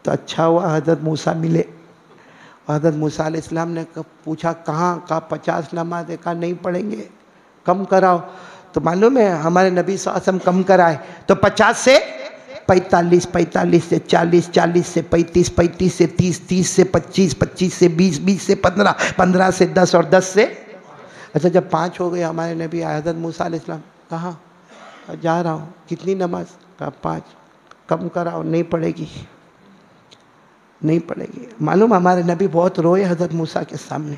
तो अच्छा हुआ हज़रत मूसा मिले। हज़रत मूसा अलैहिस्सलाम ने पूछा कहाँ, कहा 50 नमाज है, कहा नहीं पढ़ेंगे, कम कराओ। तो मालूम है हमारे नबी सल्लल्लाहु अलैहि वसल्लम कम कराए तो 50 से 45, 45 से 40, 40 से 35, 35 से 30, 30 से 25, 25 से 20, 20 से 15, 15 से 10 और 10 से अच्छा जब 5 हो गए हमारे नबी हज़रत मूसा अलैहिस्सलाम, कहाँ जा रहा हूँ, कितनी नमाज, कहा 5, कम कराओ, नहीं पड़ेगी, नहीं पड़ेगी। मालूम हमारे नबी बहुत रोए हज़रत मूसा के सामने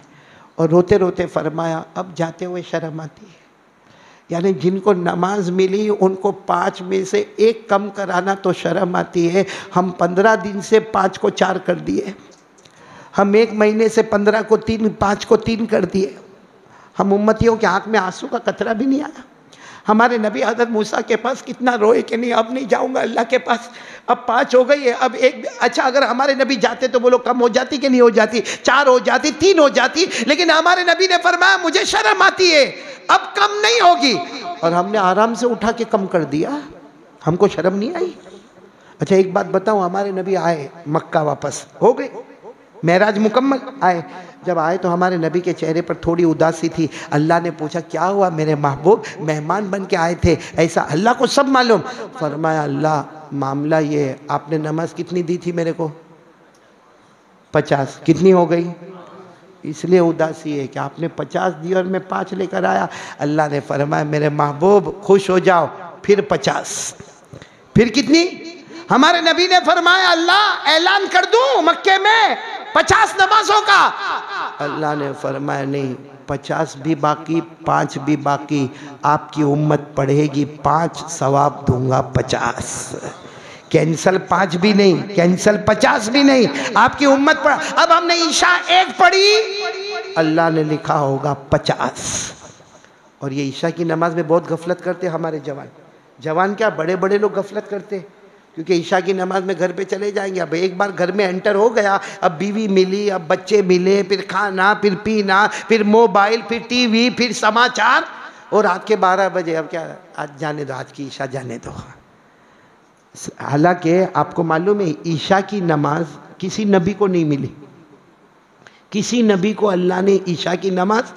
और रोते रोते फरमाया अब जाते हुए शर्म आती है। यानी जिनको नमाज मिली उनको 5 में से 1 कम कराना तो शर्म आती है। हम 15 दिन से 5 को 4 कर दिए, हम 1 महीने से 15 को 3, 5 को 3 कर दिए। हम उम्मतियों के आँख में आंसू का कतरा भी नहीं आया। हमारे नबी हज़रत मूसा के पास कितना रोए कि नहीं अब नहीं जाऊंगा अल्लाह के पास, अब 5 हो गई है, अब 1। अच्छा अगर हमारे नबी जाते तो बोलो कम हो जाती कि नहीं हो जाती, 4 हो जाती, 3 हो जाती, लेकिन हमारे नबी ने फरमाया मुझे शर्म आती है, अब कम नहीं होगी, और हमने आराम से उठा के कम कर दिया, हमको शर्म नहीं आई। अच्छा एक बात बताऊं, हमारे नबी आए मक्का, वापस हो गए, मेराज मुकम्मल आए। जब आए तो हमारे नबी के चेहरे पर थोड़ी उदासी थी। अल्लाह ने पूछा क्या हुआ मेरे महबूब, मेहमान बन के आए थे ऐसा, अल्लाह को सब मालूम। फरमाया अल्लाह मामला ये, आपने नमाज कितनी दी थी मेरे को, 50, कितनी हो गई, इसलिए उदासी है कि आपने 50 दी और मैं 5 लेकर आया। अल्लाह ने फरमाया मेरे महबूब खुश हो जाओ, फिर 50, फिर कितनी, हमारे नबी ने फरमाया अल्लाह ऐलान कर दूं मक्के में 50 नमाजों का। अल्लाह ने फरमाया नहीं, 50 भी बाकी, 5 भी बाकी, आपकी उम्मत पढ़ेगी 5, सवाब दूंगा 50। कैंसल 5 भी नहीं, कैंसल 50 भी नहीं, आपकी उम्मत पढ़। अब हमने ईशा 1 पढ़ी, अल्लाह ने लिखा होगा 50। और ये ईशा की नमाज में बहुत गफलत करते हमारे जवान क्या बड़े बड़े लोग गफलत करते, क्योंकि ईशा की नमाज में घर पे चले जाएंगे। अब एक बार घर में एंटर हो गया, अब बीवी मिली, अब बच्चे मिले, फिर खाना, फिर पीना, फिर मोबाइल, फिर टीवी, फिर समाचार, और रात के 12 बजे अब क्या, आज जाने दो, आज की ईशा जाने दो। हालांकि आपको मालूम है ईशा की नमाज किसी नबी को नहीं मिली, किसी नबी को अल्लाह ने ईशा की नमाज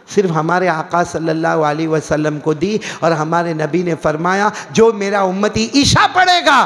सिर्फ हमारे आका सल्लल्लाहु अलैहि वसल्लम को दी। और हमारे नबी ने फरमाया जो मेरा उम्मती ईशा पढ़ेगा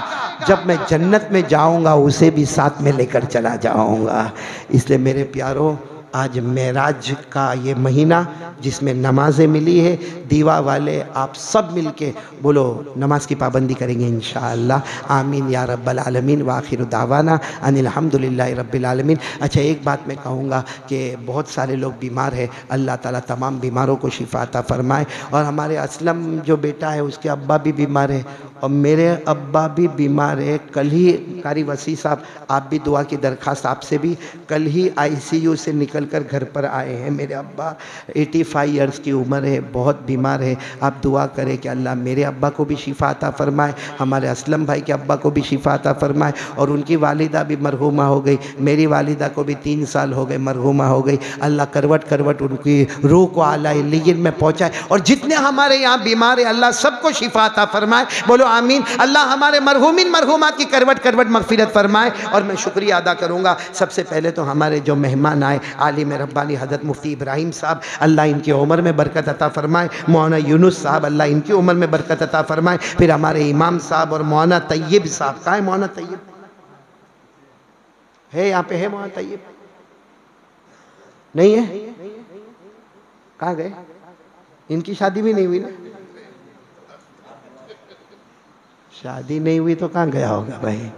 जब मैं जन्नत में जाऊंगा उसे भी साथ में लेकर चला जाऊंगा। इसलिए मेरे प्यारों, आज मेराज का ये महीना जिसमें नमाजें मिली है, दीवा वाले आप सब मिलके बोलो नमाज की पाबंदी करेंगे इंशाअल्लाह। आमीन या रब्बल आलमीन। व आखिरु दावाना अनिल हम्दुलिल्लाहि रब्बिल आलमीन। अच्छा एक बात मैं कहूँगा कि बहुत सारे लोग बीमार हैं, अल्लाह ताला तमाम बीमारों को शिफा अता फरमाए। और हमारे असलम जो बेटा है उसके अब्बा भी बीमार है और मेरे अब्बा भी बीमार है। कल ही कारी वसी साहब, आप भी दुआ की दरख्वास्त आपसे भी, कल ही ICU से निकल कर घर पर आए हैं। मेरे अब्बा 85 इयर्स की उम्र है, बहुत बीमार है। आप दुआ करें कि अल्लाह मेरे अब्बा को भी शिफा अता फरमाए, हमारे असलम भाई के अब्बा को भी शिफा अता फरमाए। और उनकी वालिदा भी मरहूमा हो गई, मेरी वालिदा को भी 3 साल हो गए मरहूमा हो गई। अल्लाह करवट करवट उनकी रूह को आला इल्लिय्यीन में पहुँचाए। और जितने हमारे यहाँ बीमार है अल्लाह सबको शिफा अता फरमाए, बोलो आमीन। अल्लाह हमारे मरहूमिन मरहूमात की करवट करवट मगफिरत फरमाए। और मैं शुक्रिया अदा करूँगा सबसे पहले तो हमारे जो मेहमान आए, आलिम रब्बानी हज़रत मुफ्ती इब्राहिम साहब, अल्लाह इनकी उम्र में बरकत अता फरमाए। मौलाना यूनुस साहब, अल्लाह इनकी उम्र में बरकत अता फरमाए। फिर हमारे इमाम साहब और मौलाना तैयब साहब, कहाँ है मौलाना तैयब, है यहाँ पे, है मौलाना तैयब, नहीं है, कहाँ गए, इनकी शादी भी नहीं हुई ना, शादी नहीं हुई तो कहाँ गया होगा भाई।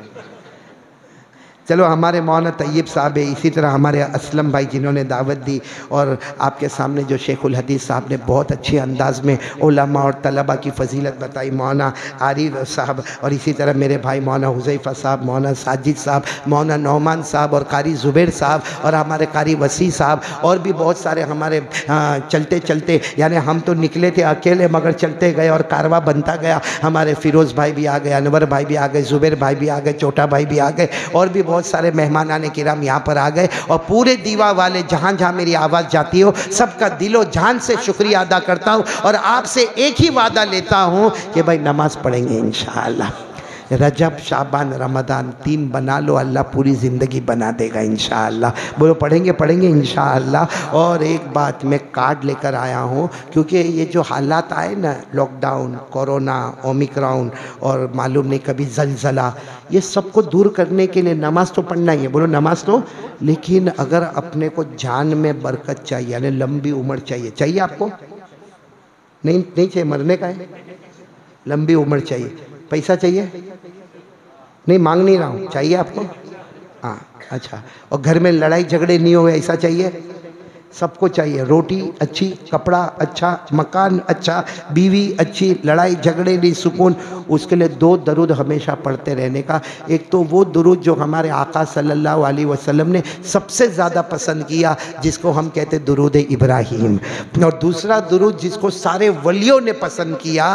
चलो हमारे मौलाना तैयब साहब है, इसी तरह हमारे असलम भाई जिन्होंने दावत दी, और आपके सामने जो शेखुल हदीस साहब ने बहुत अच्छे अंदाज में उलमा और तलबा की फजीलत बताई, मौलाना आरिफ साहब, और इसी तरह मेरे भाई मौलाना हुज़ैफ़ा साहब, मौलाना साजिद साहब, मौलाना नौमान साहब और कारी ज़ुबैर साहब और हमारे कारी वसी साहब, और भी बहुत सारे हमारे चलते चलते, यानी हम तो निकले थे अकेले मगर चलते गए और कारवा बनता गया। हमारे फ़िरोज़ भाई भी आ गए, अनवर भाई भी आ गए, ज़ुबैर भाई भी आ गए, छोटा भाई भी आ गए, और भी बहुत सारे मेहमान आने किराम यहाँ पर आ गए। और पूरे दीवा वाले जहाँ जहाँ मेरी आवाज़ जाती हो सबका दिलो जान से शुक्रिया अदा करता हूँ। और आपसे एक ही वादा लेता हूँ कि भाई नमाज़ पढ़ेंगे इंशाअल्लाह। रजब शाबान रमज़ान 3 बना लो, अल्लाह पूरी ज़िंदगी बना देगा इंशाअल्लाह। बोलो पढ़ेंगे इंशाअल्लाह। और एक बात, मैं कार्ड लेकर आया हूँ क्योंकि ये जो हालात आए ना, लॉकडाउन, कोरोना, ओमिक्रॉन और मालूम नहीं कभी ज़लज़ला, ये सबको दूर करने के लिए नमाज़ तो पढ़ना ही है। बोलो नमाज़ तो, लेकिन अगर अपने को जान में बरकत चाहिए, यानी लंबी उम्र चाहिए आपको? नहीं चाहिए, मरने का है, लंबी उम्र चाहिए। पैसा चाहिए? नहीं, मांग नहीं रहा हूँ, चाहिए आपको? हाँ, अच्छा। और घर में लड़ाई झगड़े नहीं हो, ऐसा चाहिए? सबको चाहिए। रोटी अच्छी, कपड़ा अच्छा, मकान अच्छा, बीवी अच्छी, लड़ाई झगड़े नहीं, सुकून। उसके लिए 2 दरूद हमेशा पढ़ते रहने का। एक तो वो दरूद जो हमारे आका सल्लल्लाहु अलैहि वसल्लम ने सबसे ज़्यादा पसंद किया, जिसको हम कहते दुरूद इब्राहीम। और दूसरा दरूद जिसको सारे वलियों ने पसंद किया,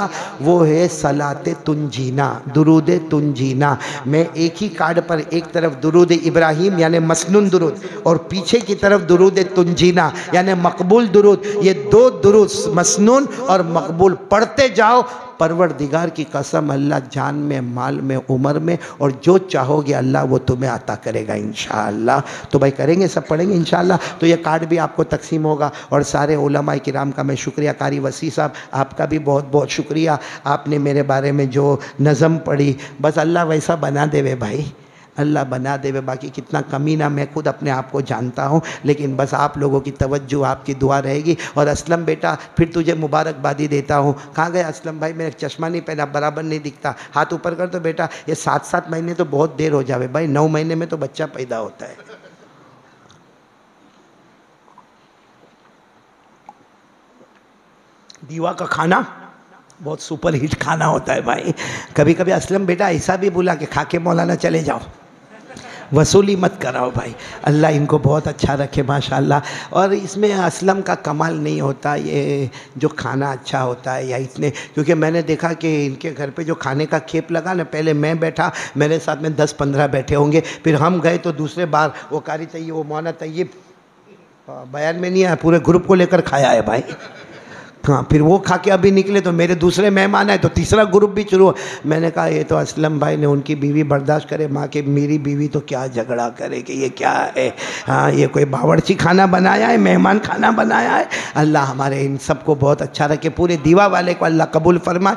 वो है सलाते तुंजीना, दुरूद तुंजीना। मैं एक ही कार्ड पर एक तरफ दुरूद इब्राहीम यानी मसनून दुरूद और पीछे की तरफ दुरूद तुंजीना यानी मकबूल दुरूद, ये 2 दुरूद मसनून और मकबूल पढ़ते जाओ। परवरदिगार की कसम, अल्लाह जान में, माल में, उम्र में और जो चाहोगे अल्लाह वो तुम्हें अता करेगा इंशाअल्लाह। तो भाई करेंगे, सब पढ़ेंगे इंशाअल्लाह। तो ये कार्ड भी आपको तकसीम होगा। और सारे उलमाए किराम का मैं शुक्रिया, कारी वसी साहब आपका भी बहुत बहुत शुक्रिया। आपने मेरे बारे में जो नज़म पढ़ी, बस अल्लाह वैसा बना देवे भाई, अल्लाह बना देवे। बाकी कितना कमीना मैं खुद अपने आप को जानता हूँ, लेकिन बस आप लोगों की तवज्जो, आपकी दुआ रहेगी। और असलम बेटा, फिर तुझे मुबारकबादी देता हूँ। कहाँ गए असलम भाई? मेरा चश्मा नहीं पहना, बराबर नहीं दिखता। हाथ ऊपर कर दो बेटा। ये 7 महीने तो बहुत देर हो जावे भाई, 9 महीने में तो बच्चा पैदा होता है। दीवा का खाना बहुत सुपर हिट खाना होता है भाई। कभी कभी असलम बेटा ऐसा भी बोला कि खा के मौलाना चले जाओ, वसूली मत कराओ भाई। अल्लाह इनको बहुत अच्छा रखे माशाल्लाह। और इसमें असलम का कमाल नहीं होता ये जो खाना अच्छा होता है या इतने, क्योंकि मैंने देखा कि इनके घर पे जो खाने का खेप लगा ना, पहले मैं बैठा, मेरे साथ में 10-15 बैठे होंगे, फिर हम गए तो दूसरे बार वो कारी तैयब, वो मौना तैयब, बयान में नहीं आया, पूरे ग्रुप को लेकर खाया है भाई। हाँ, फिर वो खा के अभी निकले तो मेरे दूसरे मेहमान आए तो तीसरा ग्रुप भी शुरू। मैंने कहा ये तो असलम भाई ने, उनकी बीवी बर्दाश्त करे माँ के, मेरी बीवी तो क्या झगड़ा करे कि ये क्या है। हाँ, ये कोई बावर्ची खाना बनाया है, मेहमान खाना बनाया है। अल्लाह हमारे इन सबको बहुत अच्छा रखे, पूरे दीवा वाले को अल्लाह कबूल फरमाए।